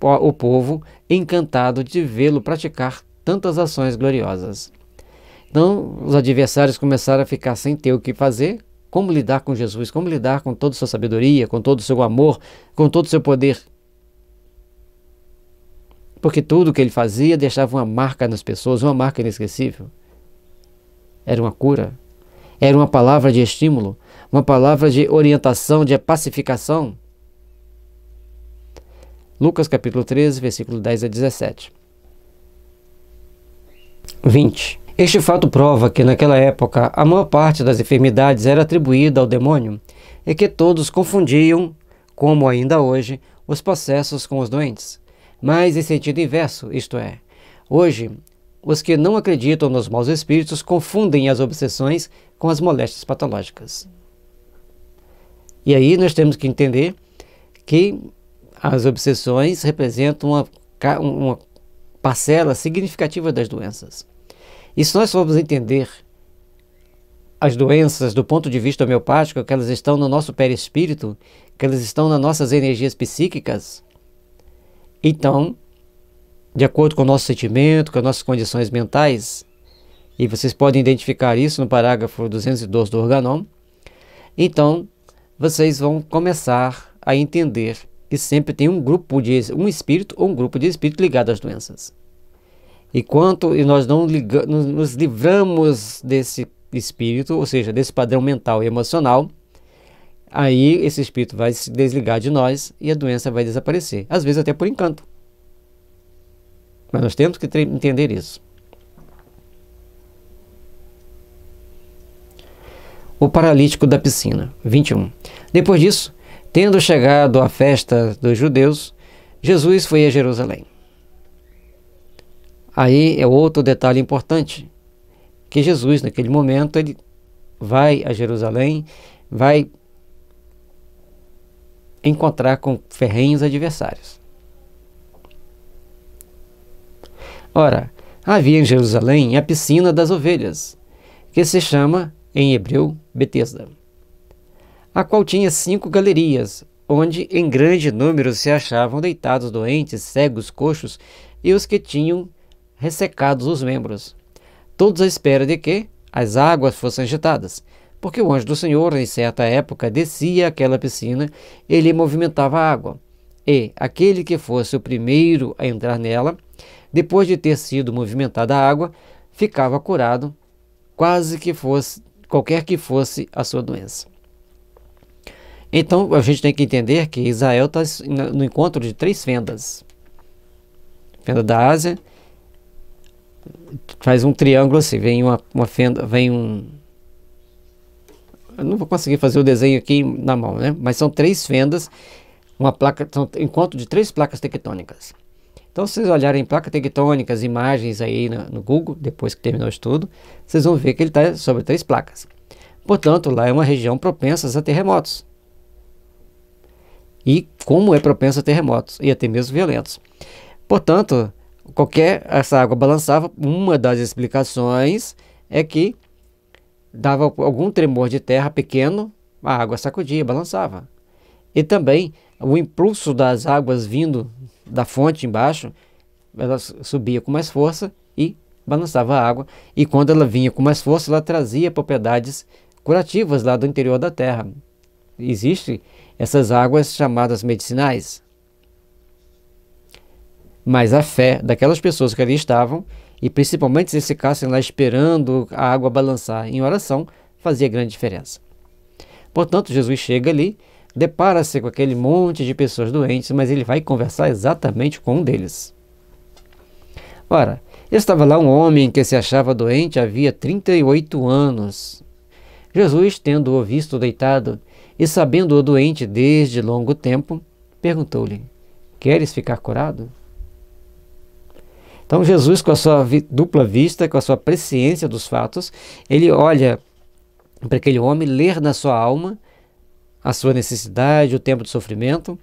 o povo encantado de vê-lo praticar tantas ações gloriosas. Então, os adversários começaram a ficar sem ter o que fazer. Como lidar com Jesus? Como lidar com toda a sua sabedoria, com todo o seu amor, com todo o seu poder? Porque tudo que ele fazia deixava uma marca nas pessoas, uma marca inesquecível. Era uma cura, era uma palavra de estímulo, uma palavra de orientação, de pacificação. Lucas capítulo 13, versículo 10 a 17. 20. Este fato prova que naquela época a maior parte das enfermidades era atribuída ao demônio e que todos confundiam, como ainda hoje, os possessos com os doentes. Mas em sentido inverso, isto é, hoje, os que não acreditam nos maus espíritos confundem as obsessões com as moléstias patológicas. E aí nós temos que entender que as obsessões representam uma parcela significativa das doenças. E se nós formos entender as doenças do ponto de vista homeopático, que elas estão no nosso perispírito, que elas estão nas nossas energias psíquicas, então, de acordo com o nosso sentimento, com as nossas condições mentais, e vocês podem identificar isso no parágrafo 212 do Organon, então vocês vão começar a entender que sempre tem um espírito ou um grupo de espírito ligado às doenças. Enquanto nós não nos livramos desse espírito, ou seja, desse padrão mental e emocional, aí esse espírito vai se desligar de nós e a doença vai desaparecer. Às vezes até por encanto. Mas nós temos que entender isso. O paralítico da piscina, 21. Depois disso, tendo chegado à festa dos judeus, Jesus foi a Jerusalém. Aí é outro detalhe importante, que Jesus, naquele momento, ele vai a Jerusalém, vai encontrar com ferrenhos adversários. Ora, havia em Jerusalém a piscina das ovelhas, que se chama, em hebreu, Betesda, a qual tinha 5 galerias, onde em grande número se achavam deitados doentes, cegos, coxos e os que tinham ressecados os membros, todos à espera de que as águas fossem agitadas, porque o anjo do Senhor, em certa época, descia àquela piscina e lhe movimentava a água, e aquele que fosse o primeiro a entrar nela, depois de ter sido movimentada a água, ficava curado, qualquer que fosse a sua doença. Então, a gente tem que entender que Israel está no encontro de 3 fendas. Fenda da Ásia, faz um triângulo assim, vem uma fenda, vem um... Eu não vou conseguir fazer o desenho aqui na mão, né? Mas são 3 fendas, são encontro de 3 placas tectônicas. Então, se vocês olharem placas tectônicas, imagens aí no Google, depois que terminar o estudo, vocês vão ver que ele está sobre 3 placas. Portanto, lá é uma região propensa a terremotos. E como é propensa a terremotos, e até mesmo violentos. Portanto, essa água balançava, uma das explicações é que dava algum tremor de terra pequeno, a água sacudia, balançava. E também o impulso das águas vindo da fonte embaixo, ela subia com mais força e balançava a água. E quando ela vinha com mais força, ela trazia propriedades curativas lá do interior da terra. Existem essas águas chamadas medicinais. Mas a fé daquelas pessoas que ali estavam, e principalmente se ficassem lá esperando a água balançar em oração, fazia grande diferença. Portanto, Jesus chega ali, depara-se com aquele monte de pessoas doentes, mas ele vai conversar exatamente com um deles. Ora, estava lá um homem que se achava doente havia 38 anos. Jesus, tendo-o visto deitado e sabendo-o doente desde longo tempo, perguntou-lhe: queres ficar curado? Então Jesus, com a sua dupla vista, com a sua presciência dos fatos, ele olha para aquele homem, ler na sua alma a sua necessidade, o tempo de sofrimento,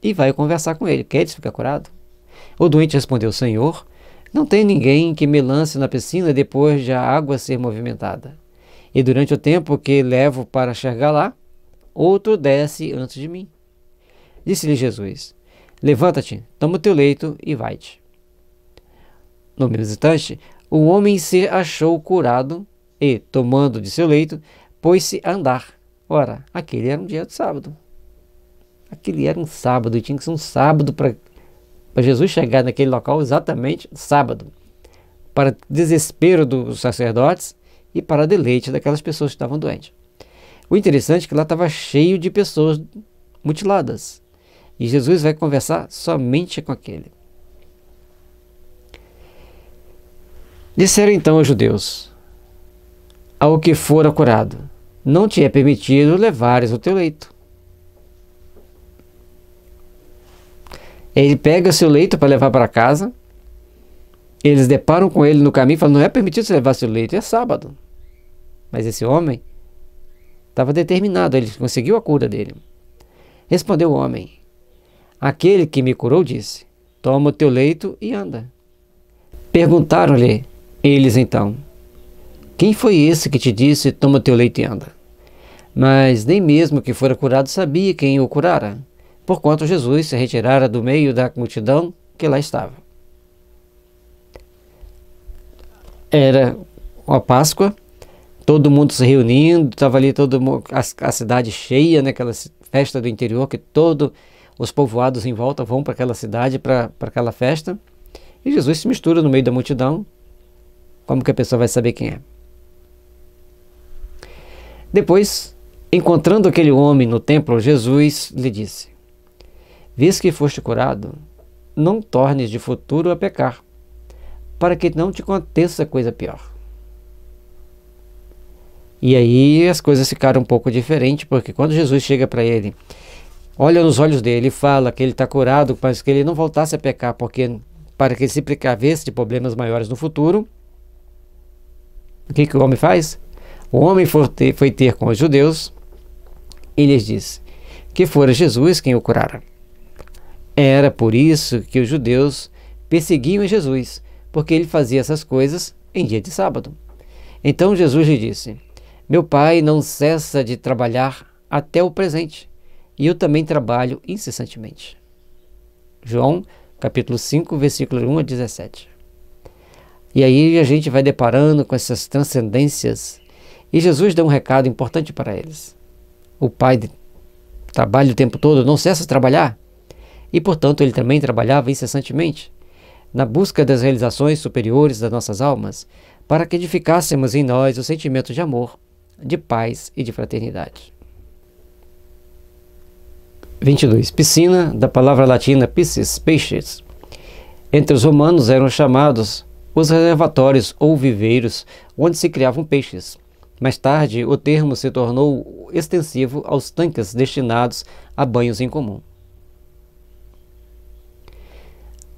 e vai conversar com ele. Queres ficar curado? O doente respondeu: Senhor, não tem ninguém que me lance na piscina depois de a água ser movimentada. E durante o tempo que levo para chegar lá, outro desce antes de mim. Disse-lhe Jesus: levanta-te, toma o teu leito e vai-te. No mesmo instante, o homem se achou curado e, tomando de seu leito, pôs-se a andar. Ora, aquele era um dia de sábado. Aquele era um sábado, e tinha que ser um sábado para Jesus chegar naquele local exatamente sábado, para desespero dos sacerdotes e para deleite daquelas pessoas que estavam doentes. O interessante é que lá estava cheio de pessoas mutiladas, e Jesus vai conversar somente com aquele. Disseram então os judeus: ao que fora curado, não te é permitido levares o teu leito. Ele pega seu leito para levar para casa. Eles deparam com ele no caminho e falam: não é permitido você levar seu leito, é sábado. Mas esse homem estava determinado, ele conseguiu a cura dele. Respondeu o homem: aquele que me curou disse: toma o teu leito e anda. Perguntaram-lhe eles então: quem foi esse que te disse: toma o teu leito e anda? Mas nem mesmo que fora curado sabia quem o curara, porquanto Jesus se retirara do meio da multidão que lá estava. Era a Páscoa, todo mundo se reunindo, estava ali a cidade cheia, naquela festa do interior, que todos os povoados em volta vão para aquela cidade, para aquela festa, e Jesus se mistura no meio da multidão. Como que a pessoa vai saber quem é? Depois, encontrando aquele homem no templo, Jesus lhe disse: vês que foste curado, não tornes de futuro a pecar, para que não te aconteça coisa pior. E aí as coisas ficaram um pouco diferentes, porque quando Jesus chega para ele, olha nos olhos dele e fala que ele está curado, mas que ele não voltasse a pecar, porque para que ele se precavesse de problemas maiores no futuro, o que o homem faz? O homem foi ter com os judeus e lhes disse que fora Jesus quem o curara. Era por isso que os judeus perseguiam Jesus, porque ele fazia essas coisas em dia de sábado. Então Jesus lhe disse: meu pai não cessa de trabalhar até o presente, e eu também trabalho incessantemente. João, capítulo 5, versículo 1 a 17. E aí a gente vai deparando com essas transcendências, e Jesus dá um recado importante para eles. O pai trabalha o tempo todo, não cessa de trabalhar, e portanto ele também trabalhava incessantemente, na busca das realizações superiores das nossas almas, para que edificássemos em nós o sentimento de amor, de paz e de fraternidade. 22. Piscina, da palavra latina piscis, peixes. Entre os romanos eram chamados os reservatórios ou viveiros, onde se criavam peixes. Mais tarde, o termo se tornou extensivo aos tanques destinados a banhos em comum.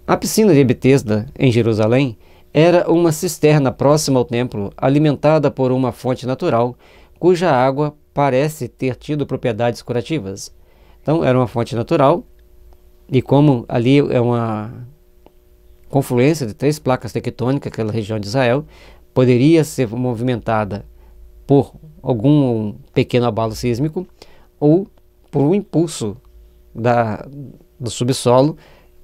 A piscina de Betesda, em Jerusalém, era uma cisterna próxima ao templo, alimentada por uma fonte natural, cuja água parece ter tido propriedades curativas. Então, era uma fonte natural, e como ali é uma confluência de 3 placas tectônicas, aquela região de Israel, poderia ser movimentada por algum pequeno abalo sísmico ou por um impulso do subsolo,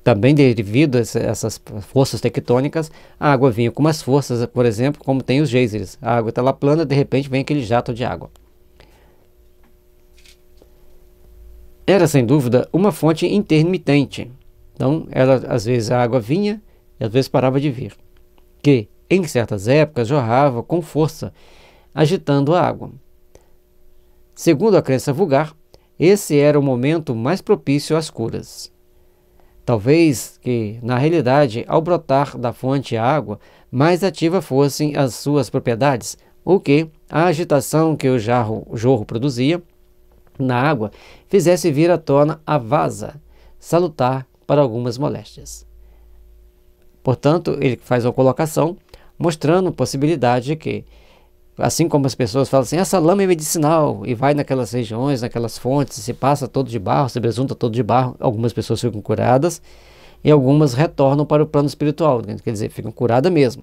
também devido a essas forças tectônicas. A água vinha com umas forças, por exemplo, como tem os geysers. A água está lá plana, de repente vem aquele jato de água. Era, sem dúvida, uma fonte intermitente. Então, às vezes a água vinha e às vezes parava de vir, que em certas épocas jorrava com força, agitando a água. Segundo a crença vulgar, esse era o momento mais propício às curas. Talvez que, na realidade, ao brotar da fonte a água, mais ativa fossem as suas propriedades, ou que a agitação que o jorro produzia na água fizesse vir à tona a vasa, salutar para algumas moléstias. Portanto, ele faz uma colocação mostrando a possibilidade de que, assim como as pessoas falam assim, essa lama é medicinal, e vai naquelas regiões, naquelas fontes, se passa todo de barro, se besunta todo de barro, algumas pessoas ficam curadas e algumas retornam para o plano espiritual, quer dizer, ficam curadas mesmo.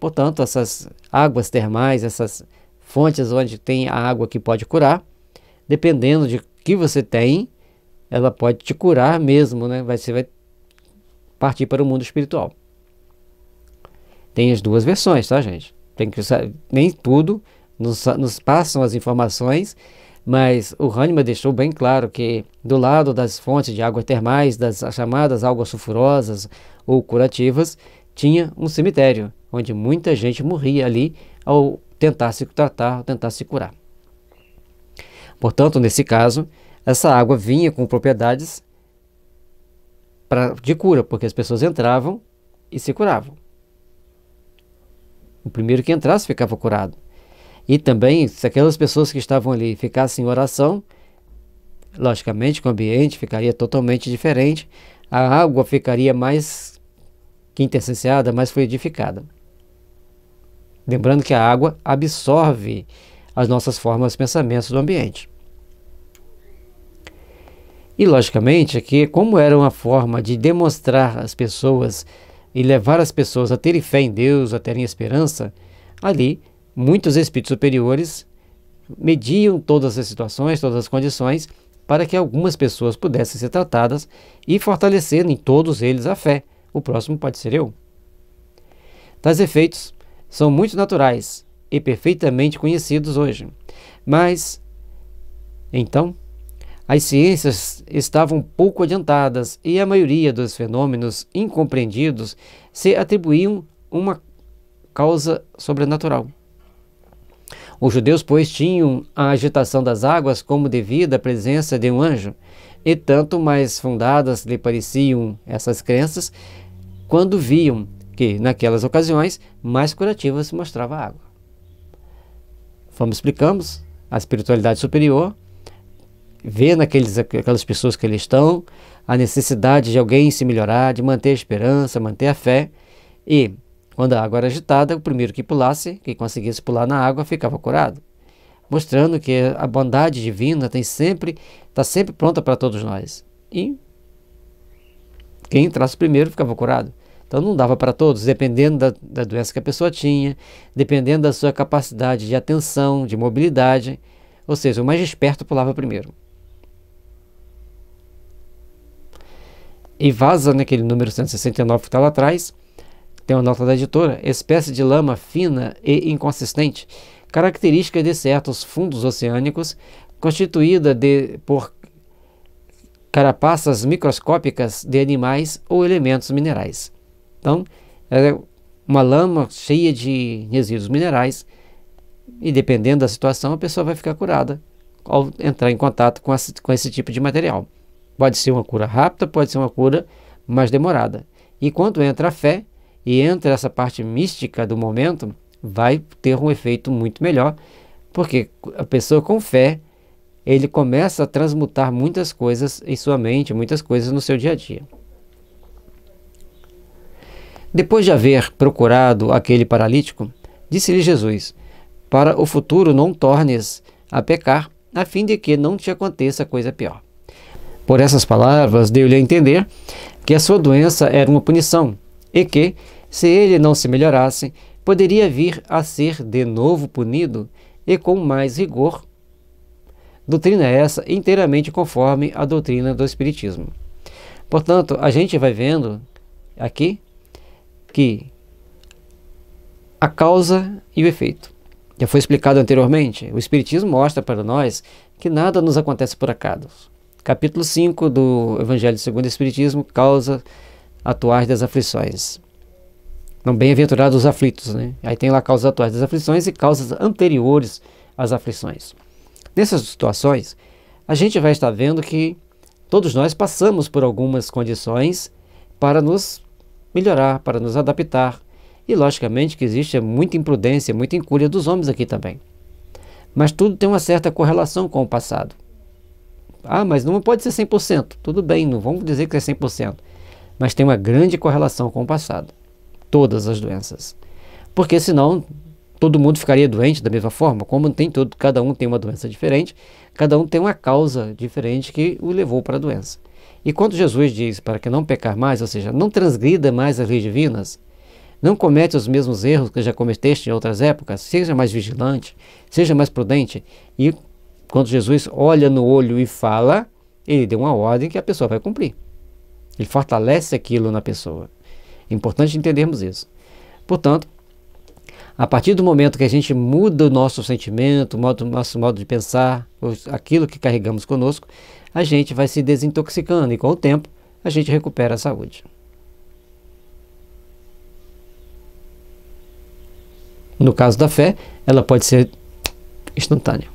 Portanto, essas águas termais, essas fontes onde tem a água que pode curar, dependendo de que você tem, ela pode te curar mesmo, né? Você vai partir para o mundo espiritual. Tem as duas versões, tá, gente? Tem que saber, nem tudo nos passam as informações, mas o Hahnemann deixou bem claro que do lado das fontes de águas termais, das chamadas águas sulfurosas ou curativas, tinha um cemitério, onde muita gente morria ali ao tentar se tratar, ao tentar se curar. Portanto, nesse caso, essa água vinha com propriedades de cura, porque as pessoas entravam e se curavam. O primeiro que entrasse ficava curado. E também, se aquelas pessoas que estavam ali ficassem em oração, logicamente que o ambiente ficaria totalmente diferente, a água ficaria mais quintessenciada, mais fluidificada. Lembrando que a água absorve as nossas formas de pensamentos do ambiente. E logicamente que, como era uma forma de demonstrar às pessoas e levar as pessoas a terem fé em Deus, a terem esperança, ali muitos espíritos superiores mediam todas as situações, todas as condições, para que algumas pessoas pudessem ser tratadas e fortalecer em todos eles a fé. O próximo pode ser eu. Tais efeitos são muito naturais e perfeitamente conhecidos hoje. Mas, então, as ciências estavam pouco adiantadas e a maioria dos fenômenos incompreendidos se atribuíam uma causa sobrenatural. Os judeus, pois, tinham a agitação das águas como devida à presença de um anjo, e tanto mais fundadas lhe pareciam essas crenças, quando viam que, naquelas ocasiões, mais curativa se mostrava a água. Como explicamos, a espiritualidade superior vê aquelas pessoas que ali estão a necessidade de alguém se melhorar, de manter a esperança, manter a fé, e quando a água era agitada, o primeiro que pulasse, que conseguisse pular na água, ficava curado, mostrando que a bondade divina está sempre pronta para todos nós. E quem entrasse primeiro ficava curado. Então não dava para todos, dependendo da doença que a pessoa tinha, dependendo da sua capacidade de atenção, de mobilidade, ou seja, o mais esperto pulava primeiro. E vaza naquele número 169 que está lá atrás, tem uma nota da editora: espécie de lama fina e inconsistente, característica de certos fundos oceânicos, constituída por carapaças microscópicas de animais ou elementos minerais. Então, é uma lama cheia de resíduos minerais, e dependendo da situação, a pessoa vai ficar curada ao entrar em contato com esse tipo de material. Pode ser uma cura rápida, pode ser uma cura mais demorada. E quando entra a fé, e entra essa parte mística do momento, vai ter um efeito muito melhor, porque a pessoa com fé, ele começa a transmutar muitas coisas em sua mente, muitas coisas no seu dia a dia. Depois de haver procurado aquele paralítico, disse-lhe Jesus: para o futuro não tornes a pecar, a fim de que não te aconteça coisa pior. Por essas palavras, deu-lhe a entender que a sua doença era uma punição, e que, se ele não se melhorasse, poderia vir a ser de novo punido e com mais rigor. Doutrina essa inteiramente conforme a doutrina do Espiritismo. Portanto, a gente vai vendo aqui que a causa e o efeito. Já foi explicado anteriormente, o Espiritismo mostra para nós que nada nos acontece por acaso. Capítulo 5 do Evangelho segundo o Espiritismo, causa atuais das aflições. Não bem-aventurados os aflitos, né? Aí tem lá causas atuais das aflições e causas anteriores às aflições. Nessas situações, a gente vai estar vendo que todos nós passamos por algumas condições para nos melhorar, para nos adaptar. E logicamente que existe muita imprudência, muita incúria dos homens aqui também. Mas tudo tem uma certa correlação com o passado. Ah, mas não pode ser 100%. Tudo bem, não vamos dizer que é 100%. Mas tem uma grande correlação com o passado. Todas as doenças. Porque senão todo mundo ficaria doente da mesma forma. Como cada um tem uma doença diferente, cada um tem uma causa diferente que o levou para a doença. E quando Jesus diz para que não pecar mais, ou seja, não transgrida mais as leis divinas, não comete os mesmos erros que já cometeste em outras épocas, seja mais vigilante, seja mais prudente. E quando Jesus olha no olho e fala, ele deu uma ordem que a pessoa vai cumprir. Ele fortalece aquilo na pessoa. É importante entendermos isso. Portanto, a partir do momento que a gente muda o nosso sentimento, nosso modo de pensar, aquilo que carregamos conosco, a gente vai se desintoxicando e com o tempo a gente recupera a saúde. No caso da fé, ela pode ser instantânea,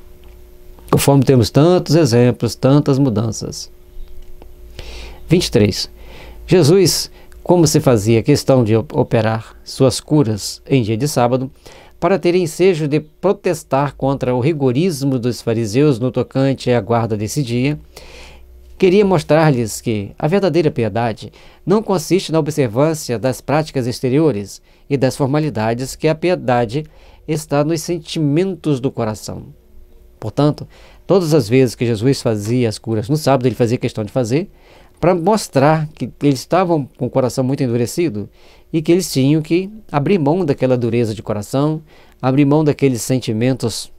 conforme temos tantos exemplos, tantas mudanças. 23. Jesus, como se fazia questão de operar suas curas em dia de sábado, para ter ensejo de protestar contra o rigorismo dos fariseus no tocante à guarda desse dia, queria mostrar-lhes que a verdadeira piedade não consiste na observância das práticas exteriores e das formalidades, que a piedade está nos sentimentos do coração. Portanto, todas as vezes que Jesus fazia as curas no sábado, ele fazia questão de fazer, para mostrar que eles estavam com o coração muito endurecido e que eles tinham que abrir mão daquela dureza de coração, abrir mão daqueles sentimentos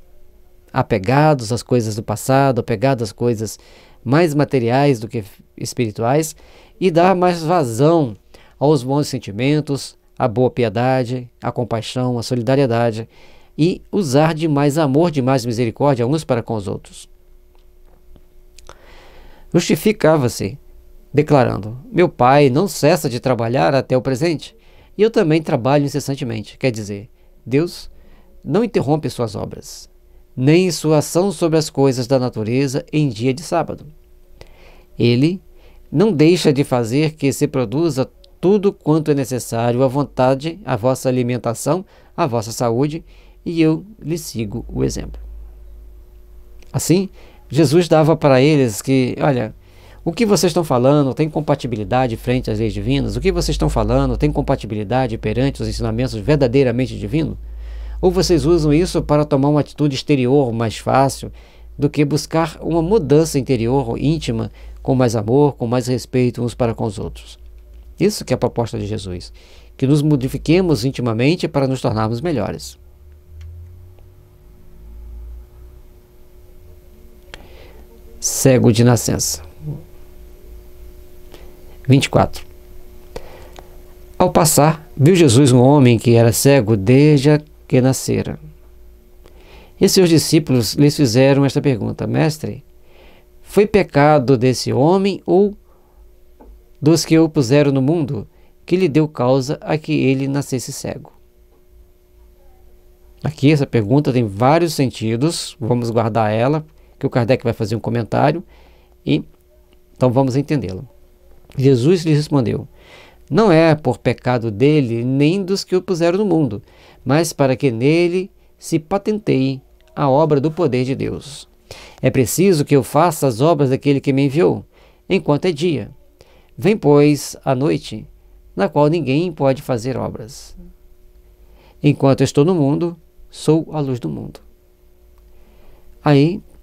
apegados às coisas do passado, apegados às coisas mais materiais do que espirituais, e dar mais vazão aos bons sentimentos, à boa piedade, à compaixão, à solidariedade, e usar de mais amor, de mais misericórdia uns para com os outros. Justificava-se declarando: meu pai não cessa de trabalhar até o presente, e eu também trabalho incessantemente. Quer dizer, Deus não interrompe suas obras, nem sua ação sobre as coisas da natureza em dia de sábado. Ele não deixa de fazer que se produza tudo quanto é necessário à vontade, à vossa alimentação, à vossa saúde, e eu lhe sigo o exemplo. Assim, Jesus dava para eles que, olha, o que vocês estão falando tem compatibilidade frente às leis divinas? O que vocês estão falando tem compatibilidade perante os ensinamentos verdadeiramente divinos? Ou vocês usam isso para tomar uma atitude exterior mais fácil do que buscar uma mudança interior íntima, com mais amor, com mais respeito uns para com os outros? Isso que é a proposta de Jesus, que nos modifiquemos intimamente para nos tornarmos melhores. Cego de nascença. 24. Ao passar, viu Jesus um homem que era cego desde que nascera. E seus discípulos lhes fizeram esta pergunta: Mestre, foi pecado desse homem ou dos que o puseram no mundo que lhe deu causa a que ele nascesse cego? Aqui essa pergunta tem vários sentidos, vamos guardar ela, que o Kardec vai fazer um comentário, e então vamos entendê-la. Jesus lhe respondeu: não é por pecado dele nem dos que o puseram no mundo, mas para que nele se patenteie a obra do poder de Deus. É preciso que eu faça as obras daquele que me enviou, enquanto é dia. Vem, pois, a noite, na qual ninguém pode fazer obras. Enquanto estou no mundo, sou a luz do mundo.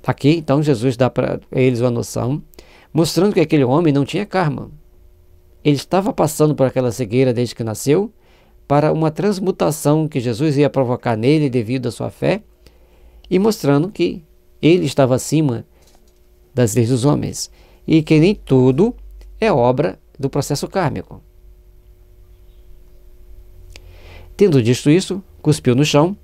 Aqui, então, Jesus dá para eles uma noção, mostrando que aquele homem não tinha karma. Ele estava passando por aquela cegueira desde que nasceu, para uma transmutação que Jesus ia provocar nele devido à sua fé, e mostrando que ele estava acima das leis dos homens, e que nem tudo é obra do processo kármico. Tendo dito isso, cuspiu no chão,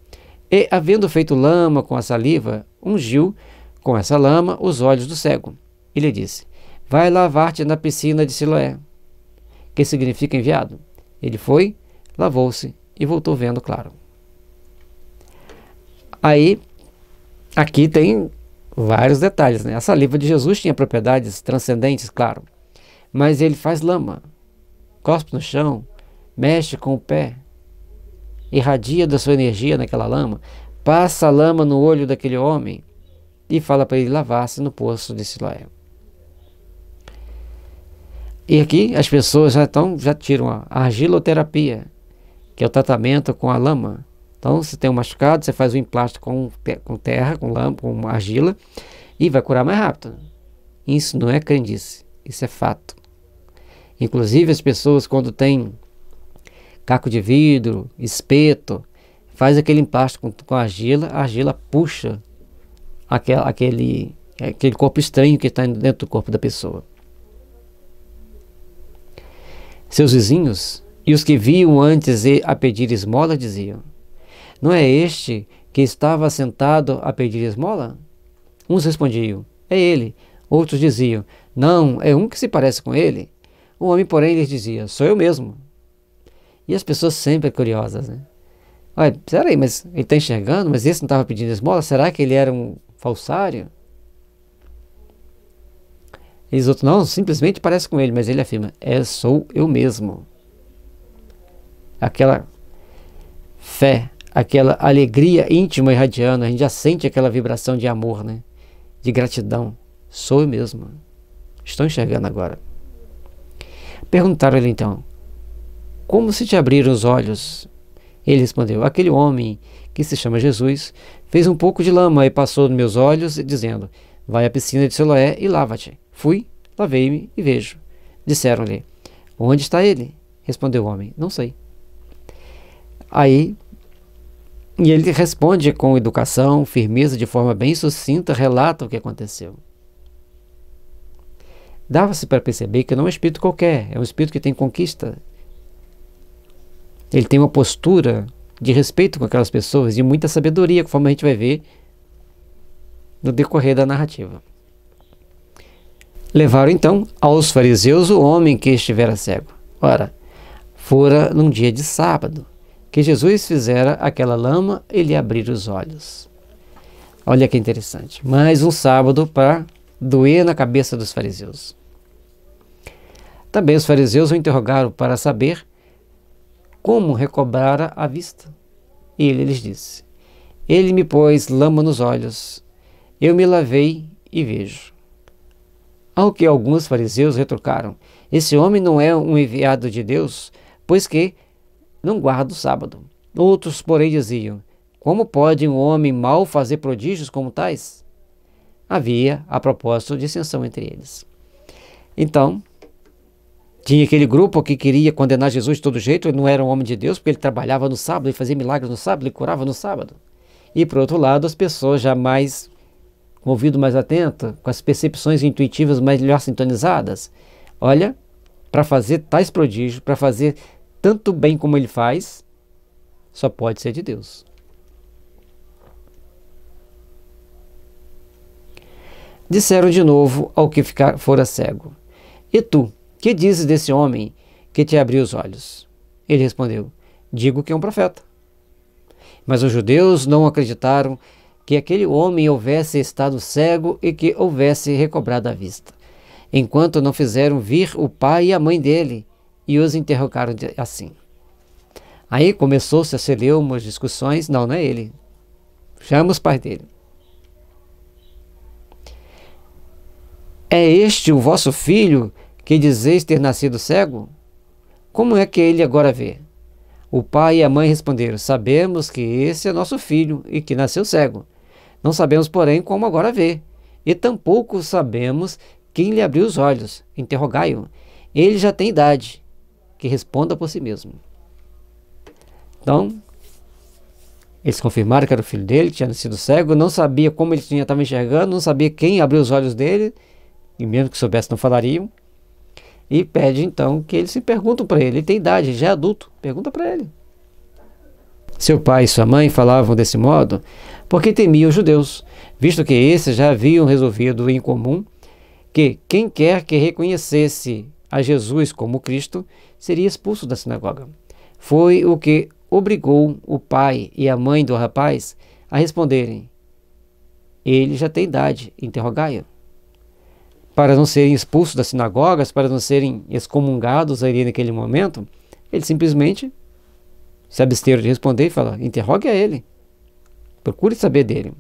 e, havendo feito lama com a saliva, ungiu com essa lama os olhos do cego. E lhe disse: vai lavar-te na piscina de Siloé, que significa enviado. Ele foi, lavou-se e voltou vendo claro. Aqui tem vários detalhes, né? A saliva de Jesus tinha propriedades transcendentes, claro, mas ele faz lama, cospe no chão, mexe com o pé, irradia da sua energia naquela lama, passa a lama no olho daquele homem e fala para ele lavar-se no poço de Siloé. E aqui as pessoas já tiram a argiloterapia, que é o tratamento com a lama. Então, se tem um machucado, você faz um emplasto com terra, com lama, com argila, e vai curar mais rápido. Isso não é crendice, isso é fato. Inclusive, as pessoas, quando tem caco de vidro, espeto, faz aquele emplasto com argila, a argila puxa aquele corpo estranho que está dentro do corpo da pessoa. Seus vizinhos E os que viam antes a pedir esmola diziam: não é este que estava sentado a pedir esmola? Uns respondiam: é ele. Outros diziam: não, é um que se parece com ele. O homem, porém, lhes dizia: sou eu mesmo. E as pessoas sempre curiosas, né? Olha, peraí, mas ele está enxergando? Mas esse não estava pedindo esmola? Será que ele era um falsário? E os outros: não, simplesmente parece com ele. Mas ele afirma: sou eu mesmo. Aquela fé, aquela alegria íntima irradiando, a gente já sente aquela vibração de amor, né? De gratidão. Sou eu mesmo. Estou enxergando agora. Perguntaram-lhe então: como se te abriram os olhos? Ele respondeu: aquele homem que se chama Jesus fez um pouco de lama e passou nos meus olhos, dizendo: vai à piscina de Siloé e lava-te. Fui, lavei-me e vejo. Disseram-lhe: onde está ele? Respondeu o homem: não sei. Aí, e ele responde com educação, firmeza, de forma bem sucinta, relata o que aconteceu. Dava-se para perceber que não é um espírito qualquer, é um espírito que tem conquista. Ele tem uma postura de respeito com aquelas pessoas e muita sabedoria, conforme a gente vai ver no decorrer da narrativa. Levaram então aos fariseus o homem que estivera cego. Ora, fora num dia de sábado que Jesus fizera aquela lama e lhe abrir os olhos. Olha que interessante. Mais um sábado para doer na cabeça dos fariseus. Também os fariseus o interrogaram para saber como recobrara a vista. E ele lhes disse: ele me pôs lama nos olhos, eu me lavei e vejo. Ao que alguns fariseus retrucaram: esse homem não é um enviado de Deus, pois que não guarda o sábado. Outros, porém, diziam: como pode um homem mau fazer prodígios como tais? Havia, a propósito, dissensão entre eles. Então, tinha aquele grupo que queria condenar Jesus de todo jeito. Ele não era um homem de Deus, porque ele trabalhava no sábado, ele fazia milagres no sábado, ele curava no sábado. E, por outro lado, as pessoas já mais, com o ouvido mais atento, com as percepções intuitivas melhor sintonizadas. Olha, para fazer tais prodígios, para fazer tanto bem como ele faz, só pode ser de Deus. Disseram de novo ao que fora cego: e tu, que dizes desse homem que te abriu os olhos? Ele respondeu: digo que é um profeta. Mas os judeus não acreditaram que aquele homem houvesse estado cego e que houvesse recobrado a vista, enquanto não fizeram vir o pai e a mãe dele e os interrogaram assim. Aí começou-se a celeumas, discussões. Não é ele. Chama os pais dele. É este o vosso filho que dizeis ter nascido cego? Como é que ele agora vê? O pai e a mãe responderam: sabemos que esse é nosso filho e que nasceu cego. Não sabemos, porém, como agora vê. E tampouco sabemos quem lhe abriu os olhos. Interrogai-o. Ele já tem idade. Que responda por si mesmo. Então, eles confirmaram que era o filho dele, que tinha nascido cego, não sabia como ele estava enxergando, não sabia quem abriu os olhos dele, e mesmo que soubesse não falariam. E pede então que eles se perguntam para ele. Ele tem idade, já é adulto, pergunta para ele. Seu pai e sua mãe falavam desse modo porque temiam os judeus, visto que esses já haviam resolvido em comum que quem quer que reconhecesse a Jesus como Cristo seria expulso da sinagoga. Foi o que obrigou o pai e a mãe do rapaz a responderem: ele já tem idade, interrogai-o. Para não serem expulsos das sinagogas, para não serem excomungados ali naquele momento, eles simplesmente se absteram de responder e falaram: interrogue a ele, procure saber dele.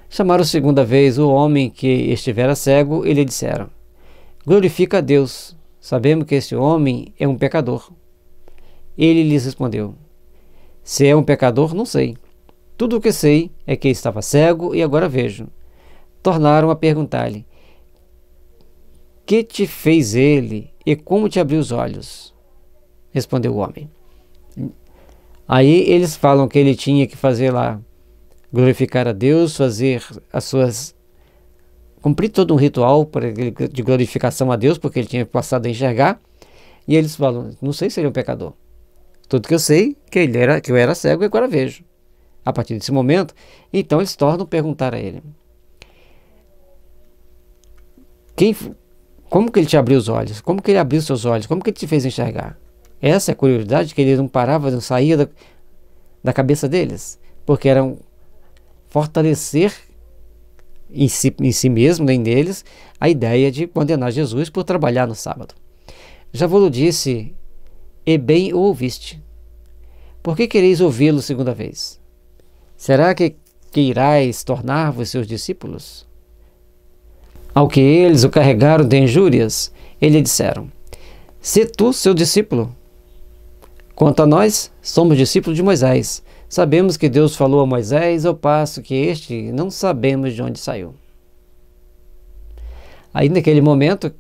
Chamaram segunda vez o homem que estivera cego e lhe disseram: glorifica a Deus, sabemos que este homem é um pecador. Ele lhes respondeu: se é um pecador, não sei. Tudo o que sei é que estava cego e agora vejo. Tornaram a perguntar-lhe: que te fez ele e como te abriu os olhos? Respondeu o homem. Aí eles falam que ele tinha que fazer lá, glorificar a Deus, fazer cumprir todo um ritual de glorificação a Deus, porque ele tinha passado a enxergar. E eles falam, não sei se ele é um pecador. Tudo que eu sei é que eu era cego e agora vejo. A partir desse momento, então eles tornam perguntar a ele. Como que ele te abriu os olhos? Como que ele abriu seus olhos? Como que ele te fez enxergar? Essa é a curiosidade que ele não parava, não saía da cabeça deles. Porque era fortalecer em si mesmo, nem neles, a ideia de condenar Jesus por trabalhar no sábado. Já vos disse, e bem o ouviste. Por que quereis ouvi-lo segunda vez? Será que irás tornar-vos seus discípulos? Ao que eles o carregaram de injúrias, eles disseram, se tu seu discípulo. Quanto a nós, somos discípulos de Moisés. Sabemos que Deus falou a Moisés, ao passo que este não sabemos de onde saiu. Aí naquele momento,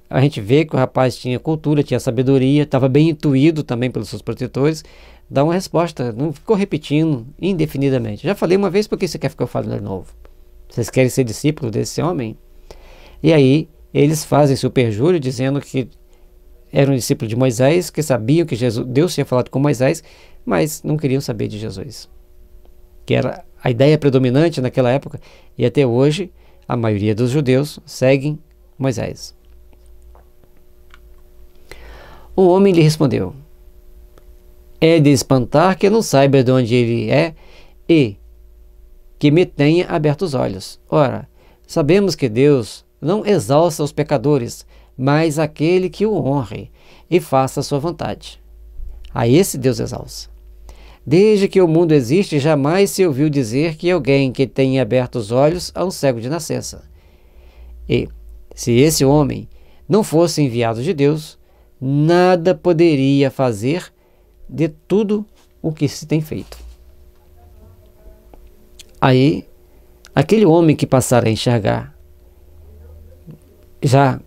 a gente vê que o rapaz tinha cultura, tinha sabedoria, estava bem intuído também pelos seus protetores, dá uma resposta, não ficou repetindo indefinidamente. Já falei uma vez, por que você quer que eu fale de novo? Vocês querem ser discípulos desse homem? E aí eles fazem seu perjúrio dizendo que eram discípulos de Moisés, que sabiam que Deus tinha falado com Moisés, mas não queriam saber de Jesus. Que era a ideia predominante naquela época, e até hoje a maioria dos judeus seguem Moisés. O homem lhe respondeu, é de espantar que eu não saiba de onde ele é e que me tenha aberto os olhos. Ora, sabemos que Deus não exalça os pecadores, mas aquele que o honre e faça a sua vontade. A esse Deus exalça. Desde que o mundo existe, jamais se ouviu dizer que alguém que tenha aberto os olhos a um cego de nascença. E, se esse homem não fosse enviado de Deus, nada poderia fazer de tudo o que se tem feito. Aí, aquele homem que passara a enxergar, já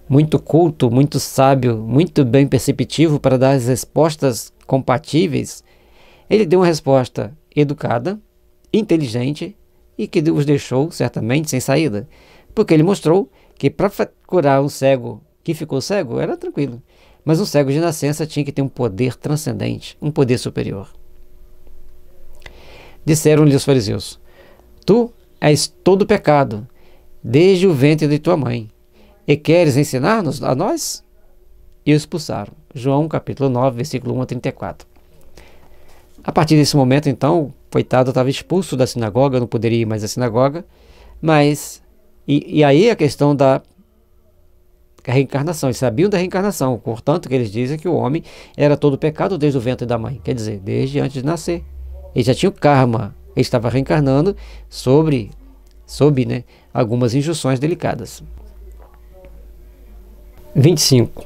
muito culto, muito sábio, muito bem perceptivo para dar as respostas compatíveis, ele deu uma resposta educada, inteligente e que os deixou certamente sem saída, porque ele mostrou que para curar um cego que ficou cego era tranquilo, mas um cego de nascença tinha que ter um poder transcendente, um poder superior. Disseram-lhe os fariseus, tu és todo pecado, desde o ventre de tua mãe, e queres ensinar-nos a nós? E o expulsaram. João capítulo 9, versículo 1 a 34. A partir desse momento, então, o coitado estava expulso da sinagoga, não poderia ir mais à sinagoga, mas, e aí a questão da reencarnação, eles sabiam da reencarnação, portanto que eles dizem que o homem era todo pecado desde o ventre da mãe, quer dizer, desde antes de nascer. Ele já tinha o karma, ele estava reencarnando sob algumas injunções delicadas. 25.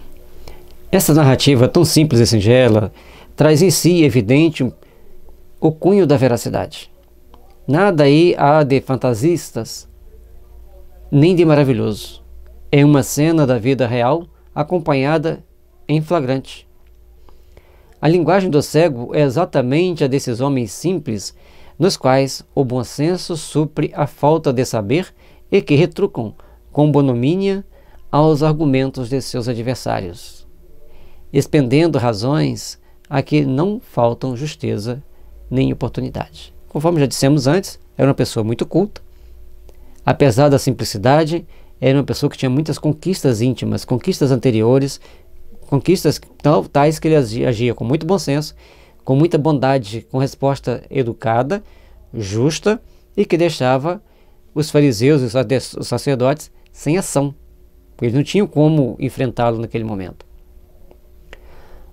Essa narrativa tão simples e singela traz em si evidente o cunho da veracidade. Nada aí há de fantasistas, nem de maravilhoso. É uma cena da vida real acompanhada em flagrante. A linguagem do cego é exatamente a desses homens simples, nos quais o bom senso supre a falta de saber e que retrucam com bonomínia aos argumentos de seus adversários, expendendo razões a que não faltam justeza nem oportunidade. Conforme já dissemos antes, era uma pessoa muito culta, apesar da simplicidade, era uma pessoa que tinha muitas conquistas íntimas, conquistas anteriores, conquistas tais que ele agia com muito bom senso, com muita bondade, com resposta educada, justa, e que deixava os fariseus e os sacerdotes sem ação. Eles não tinham como enfrentá-lo naquele momento.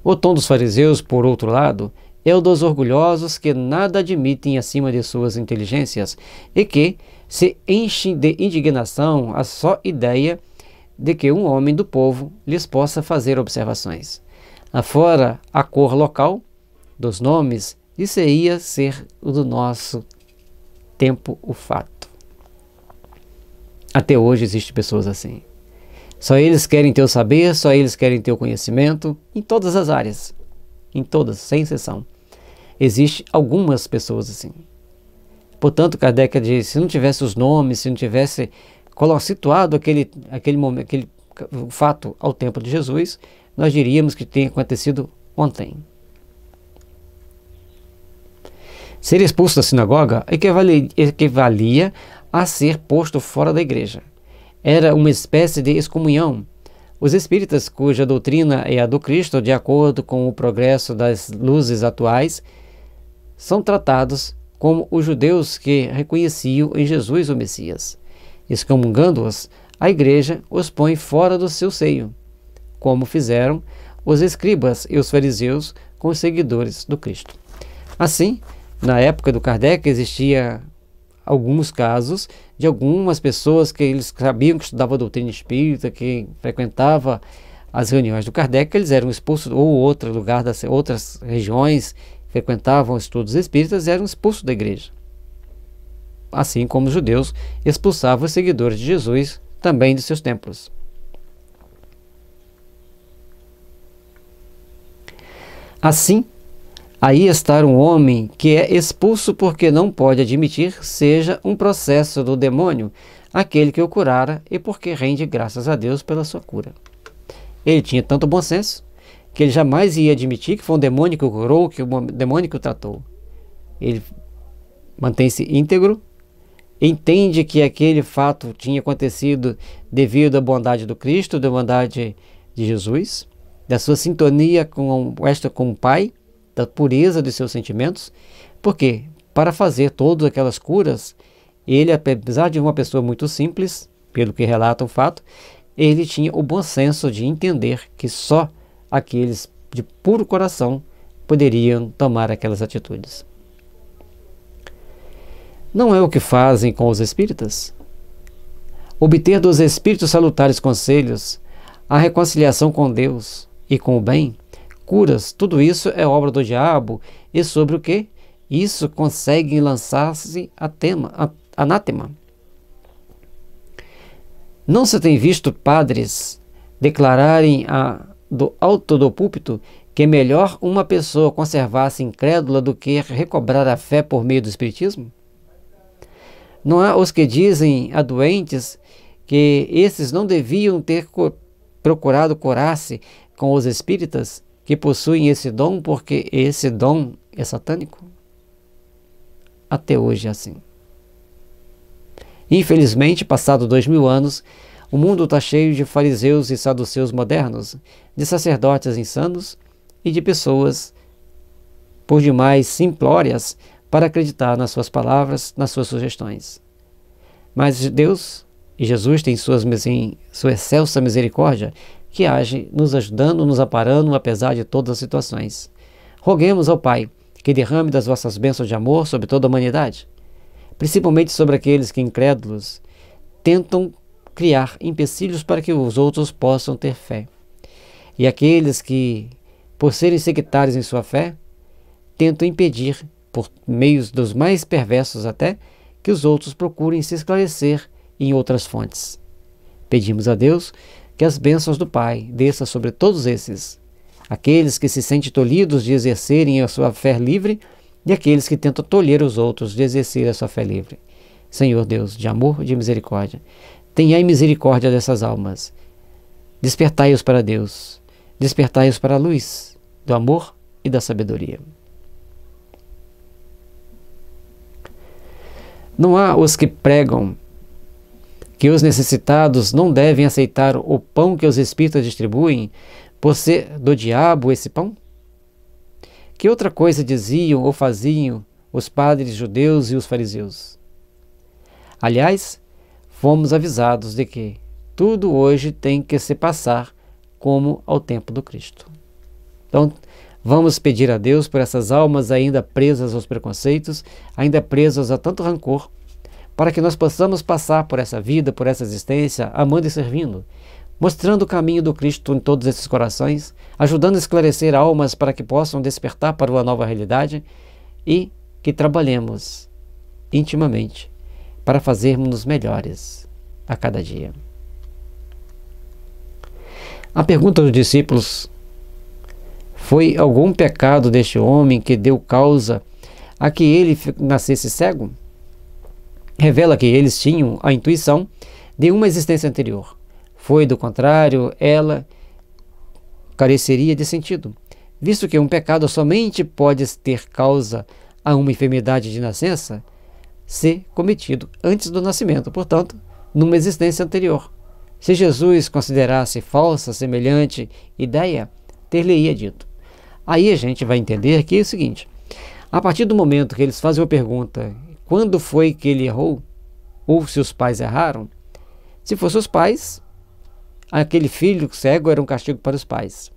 O tom dos fariseus, por outro lado, é o dos orgulhosos que nada admitem acima de suas inteligências e que se enchem de indignação à só ideia de que um homem do povo lhes possa fazer observações. Afora a cor local dos nomes, isso ia ser o do nosso tempo o fato. Até hoje existem pessoas assim. Só eles querem ter o saber, só eles querem ter o conhecimento, em todas as áreas, em todas, sem exceção. Existem algumas pessoas assim. Portanto, Kardec diz, se não tivesse os nomes, se não tivesse situado aquele fato ao tempo de Jesus, nós diríamos que tem acontecido ontem. Ser expulso da sinagoga equivalia a ser posto fora da igreja. Era uma espécie de excomunhão. Os espíritas, cuja doutrina é a do Cristo, de acordo com o progresso das luzes atuais, são tratados como os judeus que reconheciam em Jesus o Messias. Excomungando-os, a igreja os põe fora do seu seio, como fizeram os escribas e os fariseus com os seguidores do Cristo. Assim, na época do Kardec, existia alguns casos de algumas pessoas que eles sabiam que estudavam a doutrina espírita, que frequentava as reuniões do Kardec, eles eram expulsos, ou outro lugar das outras regiões frequentavam estudos espíritas e eram expulsos da igreja. Assim como os judeus expulsavam os seguidores de Jesus também de seus templos. Assim, aí está um homem que é expulso porque não pode admitir seja um processo do demônio, aquele que o curara, e porque rende graças a Deus pela sua cura. Ele tinha tanto bom senso que ele jamais ia admitir que foi um demônio que o curou, que o demônio que o tratou. Ele mantém-se íntegro, entende que aquele fato tinha acontecido devido à bondade do Cristo, da bondade de Jesus, da sua sintonia com o Pai, da pureza dos seus sentimentos, porque para fazer todas aquelas curas, ele, apesar de uma pessoa muito simples, pelo que relata o fato, ele tinha o bom senso de entender que só aqueles de puro coração poderiam tomar aquelas atitudes. Não é o que fazem com os espíritas? Obter dos espíritos salutares conselhos, a reconciliação com Deus e com o bem, curas, tudo isso é obra do diabo, e sobre o que? Isso consegue lançar-se anátema. Não se tem visto padres declararem do alto do púlpito que é melhor uma pessoa conservar-se incrédula do que recobrar a fé por meio do espiritismo? Não há os que dizem a doentes que esses não deviam ter procurado curar-se com os espíritas que possuem esse dom, porque esse dom é satânico? Até hoje é assim. Infelizmente, passado 2000 anos, o mundo está cheio de fariseus e saduceus modernos, de sacerdotes insanos e de pessoas por demais simplórias para acreditar nas suas palavras, nas suas sugestões. Mas Deus e Jesus têm sua excelsa misericórdia, que age nos ajudando, nos amparando, apesar de todas as situações. Roguemos ao Pai que derrame das vossas bênçãos de amor sobre toda a humanidade, principalmente sobre aqueles que, incrédulos, tentam criar empecilhos para que os outros possam ter fé. E aqueles que, por serem sectários em sua fé, tentam impedir, por meios dos mais perversos até, que os outros procurem se esclarecer em outras fontes. Pedimos a Deus que as bênçãos do Pai desçam sobre todos esses, aqueles que se sentem tolhidos de exercerem a sua fé livre e aqueles que tentam tolher os outros de exercer a sua fé livre. Senhor Deus, de amor e de misericórdia, tenhai misericórdia dessas almas. Despertai-os para Deus, despertai-os para a luz do amor e da sabedoria. Não há os que pregam que os necessitados não devem aceitar o pão que os espíritas distribuem, por ser do diabo esse pão? Que outra coisa diziam ou faziam os padres judeus e os fariseus? Aliás, fomos avisados de que tudo hoje tem que se passar como ao tempo do Cristo. Então, vamos pedir a Deus por essas almas ainda presas aos preconceitos, ainda presas a tanto rancor, para que nós possamos passar por essa vida, por essa existência, amando e servindo, mostrando o caminho do Cristo em todos esses corações, ajudando a esclarecer almas para que possam despertar para uma nova realidade e que trabalhemos intimamente para fazermos melhores a cada dia. A pergunta dos discípulos: foi algum pecado deste homem que deu causa a que ele nascesse cego? Revela que eles tinham a intuição de uma existência anterior. Foi, do contrário, ela careceria de sentido, visto que um pecado somente pode ter causa a uma enfermidade de nascença ser cometido antes do nascimento, portanto, numa existência anterior. Se Jesus considerasse falsa semelhante ideia, ter-lhe-ia dito. Aí a gente vai entender que é o seguinte: a partir do momento que eles fazem uma pergunta, quando foi que ele errou? Ou se os pais erraram? Se fossem os pais, aquele filho cego era um castigo para os pais.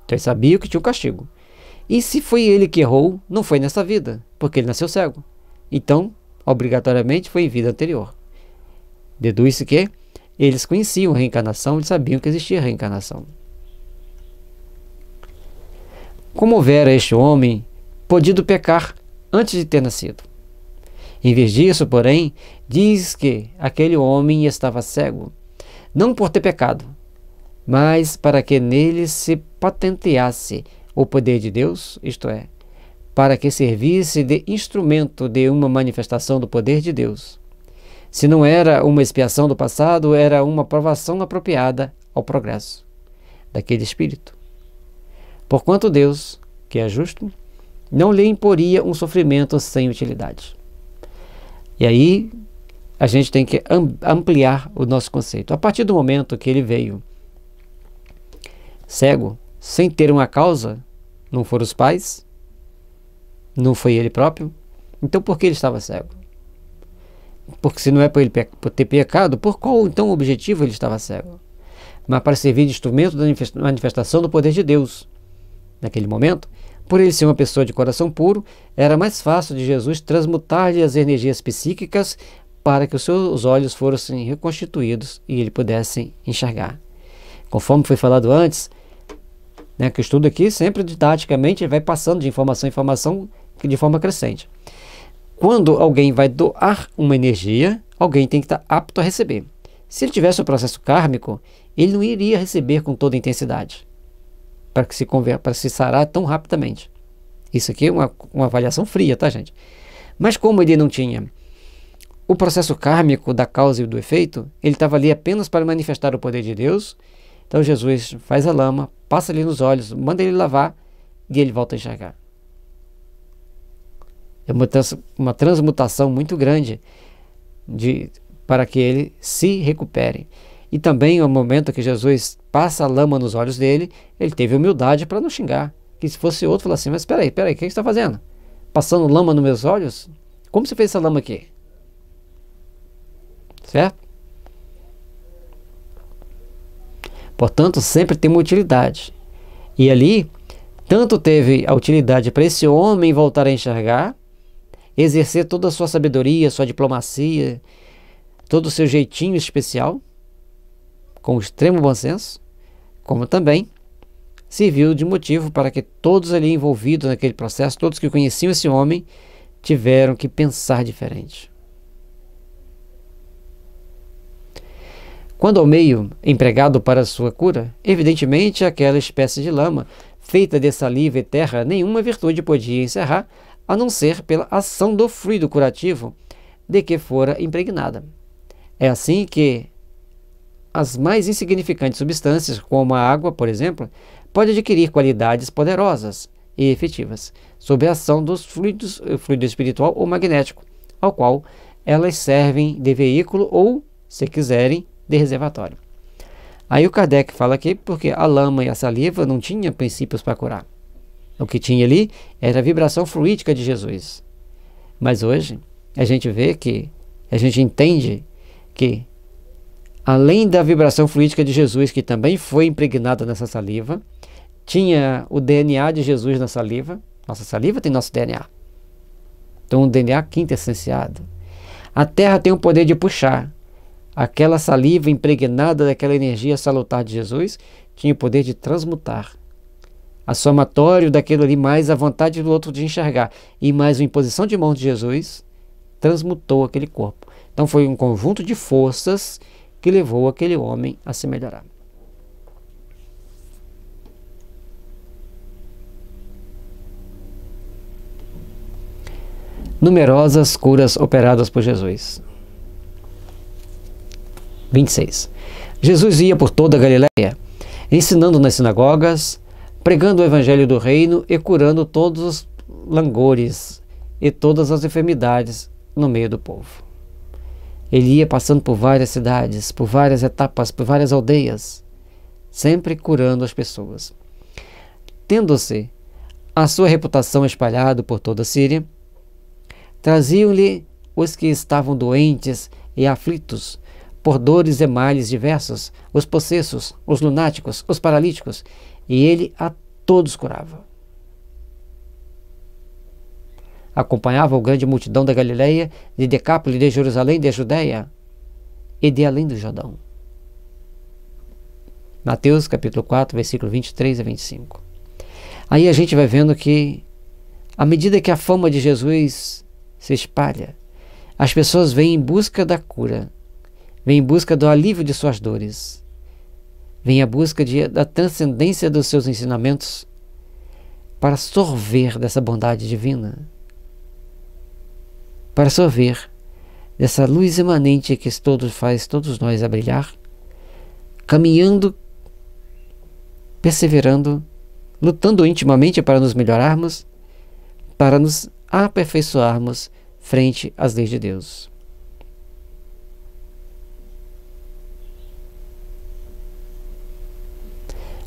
Então ele sabia que tinha um castigo. E se foi ele que errou, não foi nessa vida, porque ele nasceu cego. Então, obrigatoriamente, foi em vida anterior. Deduz-se que eles conheciam a reencarnação, eles sabiam que existia reencarnação. Como houvera este homem podido pecar antes de ter nascido? Em vez disso, porém, diz que aquele homem estava cego, não por ter pecado, mas para que nele se patenteasse o poder de Deus, isto é, para que servisse de instrumento de uma manifestação do poder de Deus. Se não era uma expiação do passado, era uma provação apropriada ao progresso daquele espírito. Porquanto Deus, que é justo, não lhe imporia um sofrimento sem utilidade. E aí a gente tem que ampliar o nosso conceito. A partir do momento que ele veio cego, sem ter uma causa, não foram os pais, não foi ele próprio, então por que ele estava cego? Porque se não é por ele por ter pecado, por qual então objetivo ele estava cego? Mas para servir de instrumento da manifestação do poder de Deus. Naquele momento, por ele ser uma pessoa de coração puro, era mais fácil de Jesus transmutar-lhe as energias psíquicas para que os seus olhos fossem reconstituídos e ele pudesse enxergar. Conforme foi falado antes, que o estudo aqui sempre didaticamente vai passando de informação em informação de forma crescente. Quando alguém vai doar uma energia, alguém tem que estar apto a receber. Se ele tivesse o processo kármico, ele não iria receber com toda a intensidade para se sarar tão rapidamente. Isso aqui é uma avaliação fria, tá, gente? Mas como ele não tinha o processo kármico da causa e do efeito, ele estava ali apenas para manifestar o poder de Deus. Então Jesus faz a lama, passa ali nos olhos, manda ele lavar e ele volta a enxergar. É uma transmutação muito grande para que ele se recupere. E também no momento que Jesus passa a lama nos olhos dele, ele teve humildade para não xingar. Que se fosse outro, falasse assim: mas espera aí, o que você está fazendo? Passando lama nos meus olhos? Como você fez essa lama aqui? Certo? Portanto, sempre tem uma utilidade. E ali, tanto teve a utilidade para esse homem voltar a enxergar, exercer toda a sua sabedoria, sua diplomacia, todo o seu jeitinho especial, com extremo bom senso, como também serviu de motivo para que todos ali envolvidos naquele processo, todos que conheciam esse homem, tiveram que pensar diferente. Quando ao meio empregado para sua cura, evidentemente aquela espécie de lama, feita de saliva e terra, nenhuma virtude podia encerrar, a não ser pela ação do fluido curativo de que fora impregnada. É assim que as mais insignificantes substâncias, como a água, por exemplo, pode adquirir qualidades poderosas e efetivas, sob a ação dos fluido espiritual ou magnético, ao qual elas servem de veículo ou, se quiserem, de reservatório. Aí o Kardec fala aqui porque a lama e a saliva não tinham princípios para curar. O que tinha ali era a vibração fluídica de Jesus. Mas hoje a gente vê que, a gente entende que, além da vibração fluídica de Jesus, que também foi impregnada nessa saliva, tinha o DNA de Jesus na saliva. Nossa saliva tem nosso DNA. Então, um DNA quintessenciado. A terra tem o poder de puxar. Aquela saliva impregnada daquela energia salutar de Jesus tinha o poder de transmutar. A somatório daquilo ali, mais a vontade do outro de enxergar e mais a imposição de mãos de Jesus, transmutou aquele corpo. Então foi um conjunto de forças que levou aquele homem a se melhorar. Numerosas curas operadas por Jesus. 26. Jesus ia por toda a Galileia, ensinando nas sinagogas, pregando o evangelho do reino e curando todos os langores e todas as enfermidades no meio do povo. Ele ia passando por várias cidades, por várias etapas, por várias aldeias, sempre curando as pessoas. Tendo-se a sua reputação espalhada por toda a Síria, traziam-lhe os que estavam doentes e aflitos por dores e males diversos, os possessos, os lunáticos, os paralíticos, e ele a todos curava. Acompanhava a grande multidão da Galileia, de Decápole, de Jerusalém, de Judeia e de além do Jordão. Mateus capítulo 4, versículo 23 a 25. Aí a gente vai vendo que, à medida que a fama de Jesus se espalha, as pessoas vêm em busca da cura, vêm em busca do alívio de suas dores, vêm à busca da transcendência dos seus ensinamentos para sorver dessa bondade divina, para sorver dessa luz imanente que faz todos nós a brilhar, caminhando, perseverando, lutando intimamente para nos melhorarmos, para nos aperfeiçoarmos frente às leis de Deus.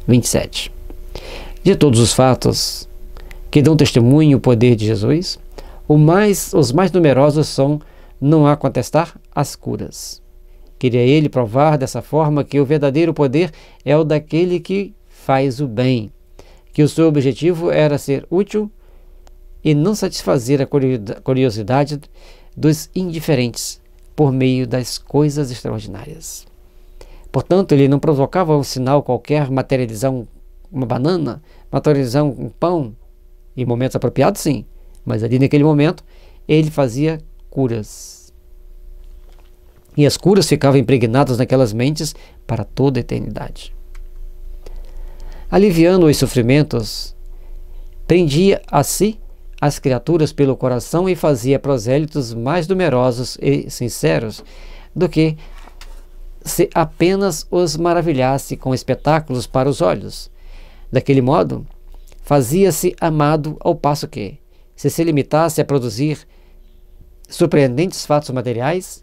(27) De todos os fatos que dão testemunho o poder de Jesus, os mais numerosos são, não há contestar, as curas. Queria ele provar dessa forma que o verdadeiro poder é o daquele que faz o bem, que o seu objetivo era ser útil e não satisfazer a curiosidade dos indiferentes por meio das coisas extraordinárias. Portanto, ele não provocava um sinal qualquer, materializar uma banana, materializar um pão, em momentos apropriados, sim, mas ali naquele momento ele fazia curas. E as curas ficavam impregnadas naquelas mentes para toda a eternidade. Aliviando os sofrimentos, prendia a si as criaturas pelo coração e fazia prosélitos mais numerosos e sinceros do que se apenas os maravilhasse com espetáculos para os olhos. Daquele modo, fazia-se amado ao passo que, se limitasse a produzir surpreendentes fatos materiais,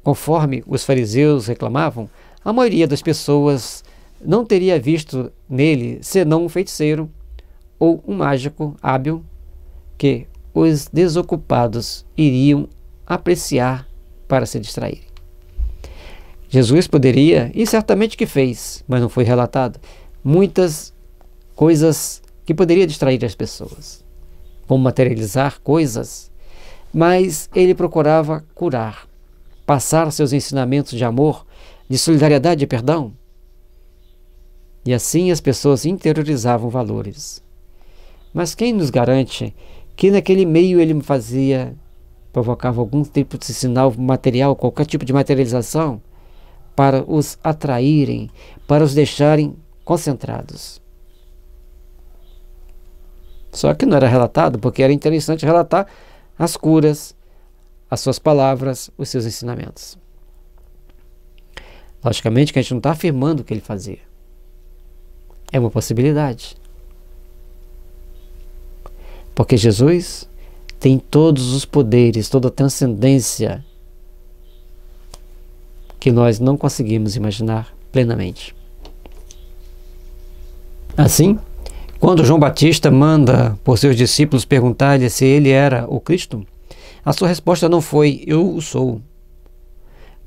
conforme os fariseus reclamavam, a maioria das pessoas não teria visto nele senão um feiticeiro ou um mágico hábil que os desocupados iriam apreciar para se distrair. Jesus poderia, e certamente que fez, mas não foi relatado, muitas coisas que poderia distrair as pessoas, como materializar coisas, mas ele procurava curar, passar seus ensinamentos de amor, de solidariedade e perdão, e assim as pessoas interiorizavam valores. Mas quem nos garante que naquele meio ele provocava algum tipo de sinal material, qualquer tipo de materialização, para os atraírem, para os deixarem concentrados? Só que não era relatado, porque era interessante relatar as curas, as suas palavras, os seus ensinamentos. Logicamente que a gente não está afirmando o que ele fazia. É uma possibilidade. Porque Jesus tem todos os poderes, toda a transcendência que nós não conseguimos imaginar plenamente. Assim, quando João Batista manda por seus discípulos perguntar-lhe se ele era o Cristo, a sua resposta não foi: eu o sou,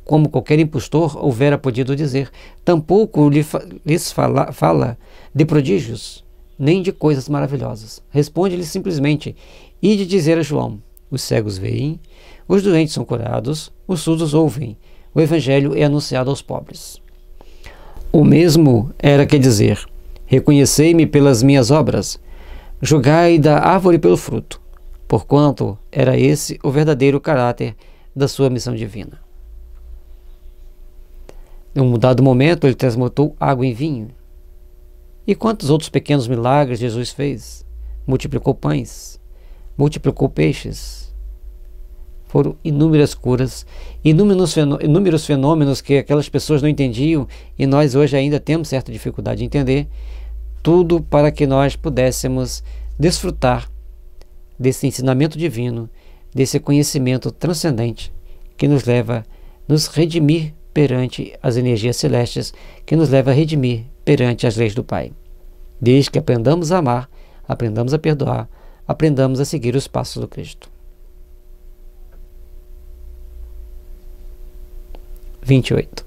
como qualquer impostor houvera podido dizer. Tampouco lhes fala de prodígios, nem de coisas maravilhosas. Responde-lhe simplesmente: ide dizer a João, os cegos veem, os doentes são curados, os surdos ouvem, o evangelho é anunciado aos pobres. O mesmo era que dizer: reconhecei-me pelas minhas obras, julgai da árvore pelo fruto, porquanto era esse o verdadeiro caráter da sua missão divina. Em um dado momento, ele transmutou água em vinho. E quantos outros pequenos milagres Jesus fez? Multiplicou pães, multiplicou peixes. foram inúmeras curas, inúmeros fenômenos que aquelas pessoas não entendiam e nós hoje ainda temos certa dificuldade de entender, tudo para que nós pudéssemos desfrutar desse ensinamento divino, desse conhecimento transcendente que nos leva a nos redimir perante as energias celestes, que nos leva a redimir perante as leis do Pai. Desde que aprendamos a amar, aprendamos a perdoar, aprendamos a seguir os passos do Cristo. 28.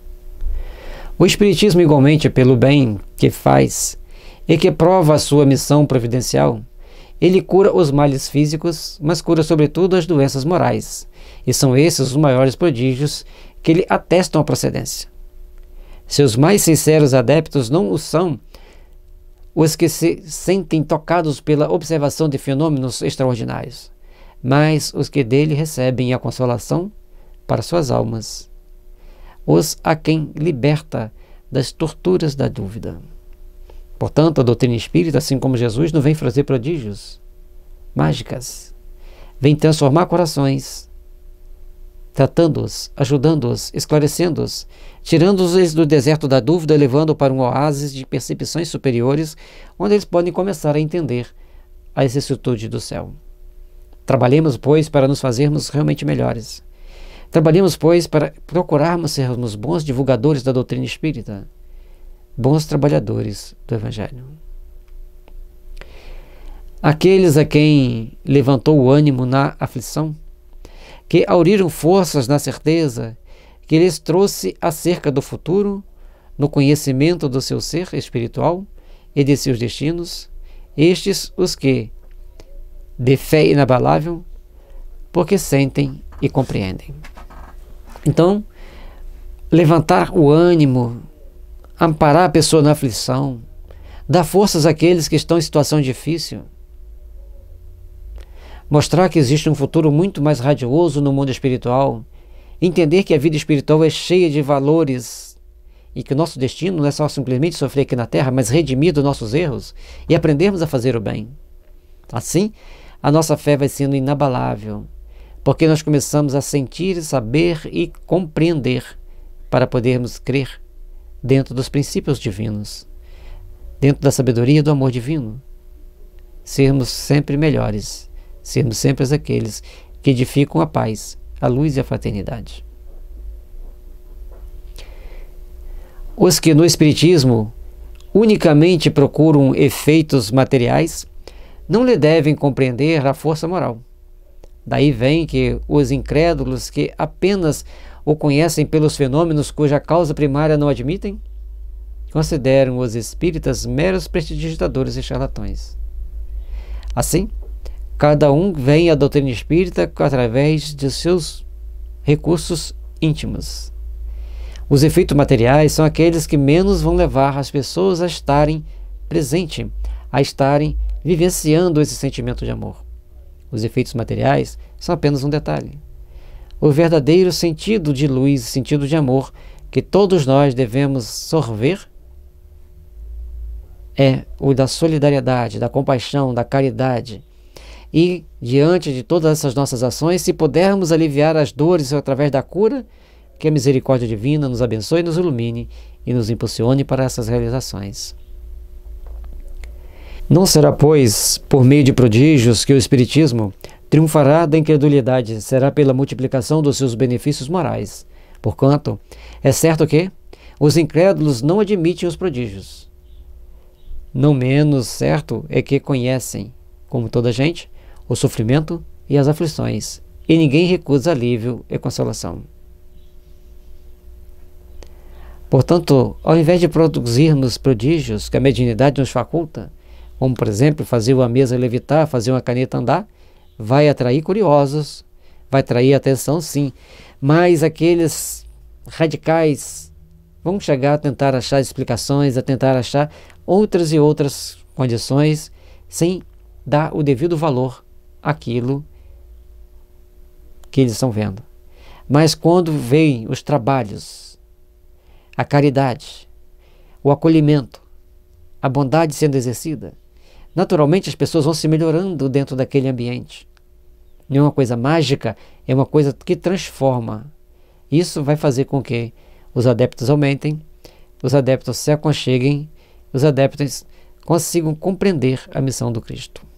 O Espiritismo, igualmente, pelo bem que faz e que prova a sua missão providencial, ele cura os males físicos, mas cura sobretudo as doenças morais, e são esses os maiores prodígios que lhe atestam a procedência. Seus mais sinceros adeptos não o são os que se sentem tocados pela observação de fenômenos extraordinários, mas os que dele recebem a consolação para suas almas, os a quem liberta das torturas da dúvida. Portanto, a doutrina espírita, assim como Jesus, não vem fazer prodígios, mágicas, vem transformar corações, tratando-os, ajudando-os, esclarecendo-os, tirando-os do deserto da dúvida, levando para um oásis de percepções superiores, onde eles podem começar a entender a vicissitude do céu. Trabalhemos, pois, para nos fazermos realmente melhores. Trabalhemos, pois, para procurarmos sermos bons divulgadores da doutrina espírita, bons trabalhadores do Evangelho. Aqueles a quem levantou o ânimo na aflição, que auriram forças na certeza, que lhes trouxe acerca do futuro, no conhecimento do seu ser espiritual e de seus destinos, estes os que, de fé inabalável, porque sentem e compreendem. Então, levantar o ânimo, amparar a pessoa na aflição, dar forças àqueles que estão em situação difícil, mostrar que existe um futuro muito mais radioso no mundo espiritual, entender que a vida espiritual é cheia de valores e que o nosso destino não é só simplesmente sofrer aqui na Terra, mas redimir dos nossos erros e aprendermos a fazer o bem. Assim, a nossa fé vai sendo inabalável, porque nós começamos a sentir, saber e compreender para podermos crer dentro dos princípios divinos, dentro da sabedoria e do amor divino, sermos sempre melhores, sermos sempre aqueles que edificam a paz, a luz e a fraternidade. Os que no Espiritismo unicamente procuram efeitos materiais não lhe devem compreender a força moral. Daí vem que os incrédulos que apenas o conhecem pelos fenômenos cuja causa primária não admitem, consideram os espíritas meros prestidigitadores e charlatões. Assim, cada um vem à doutrina espírita através de seus recursos íntimos. Os efeitos materiais são aqueles que menos vão levar as pessoas a estarem presentes, a estarem vivenciando esse sentimento de amor. Os efeitos materiais são apenas um detalhe. O verdadeiro sentido de luz, sentido de amor que todos nós devemos sorver é o da solidariedade, da compaixão, da caridade. E, diante de todas essas nossas ações, se pudermos aliviar as dores através da cura, que a misericórdia divina nos abençoe, nos ilumine e nos impulsione para essas realizações. Não será, pois, por meio de prodígios que o Espiritismo triunfará da incredulidade, será pela multiplicação dos seus benefícios morais. Porquanto, é certo que os incrédulos não admitem os prodígios. Não menos certo é que conhecem, como toda gente, o sofrimento e as aflições, e ninguém recusa alívio e consolação. Portanto, ao invés de produzirmos prodígios que a mediunidade nos faculta, como, por exemplo, fazer uma mesa levitar, fazer uma caneta andar, vai atrair curiosos, vai atrair atenção, sim, mas aqueles radicais vão chegar a tentar achar explicações, a tentar achar outras e outras condições, sem dar o devido valor àquilo que eles estão vendo. Mas quando veem os trabalhos, a caridade, o acolhimento, a bondade sendo exercida, naturalmente as pessoas vão se melhorando dentro daquele ambiente. não é uma coisa mágica, é uma coisa que transforma. Isso vai fazer com que os adeptos aumentem, os adeptos se aconcheguem, os adeptos consigam compreender a missão do Cristo.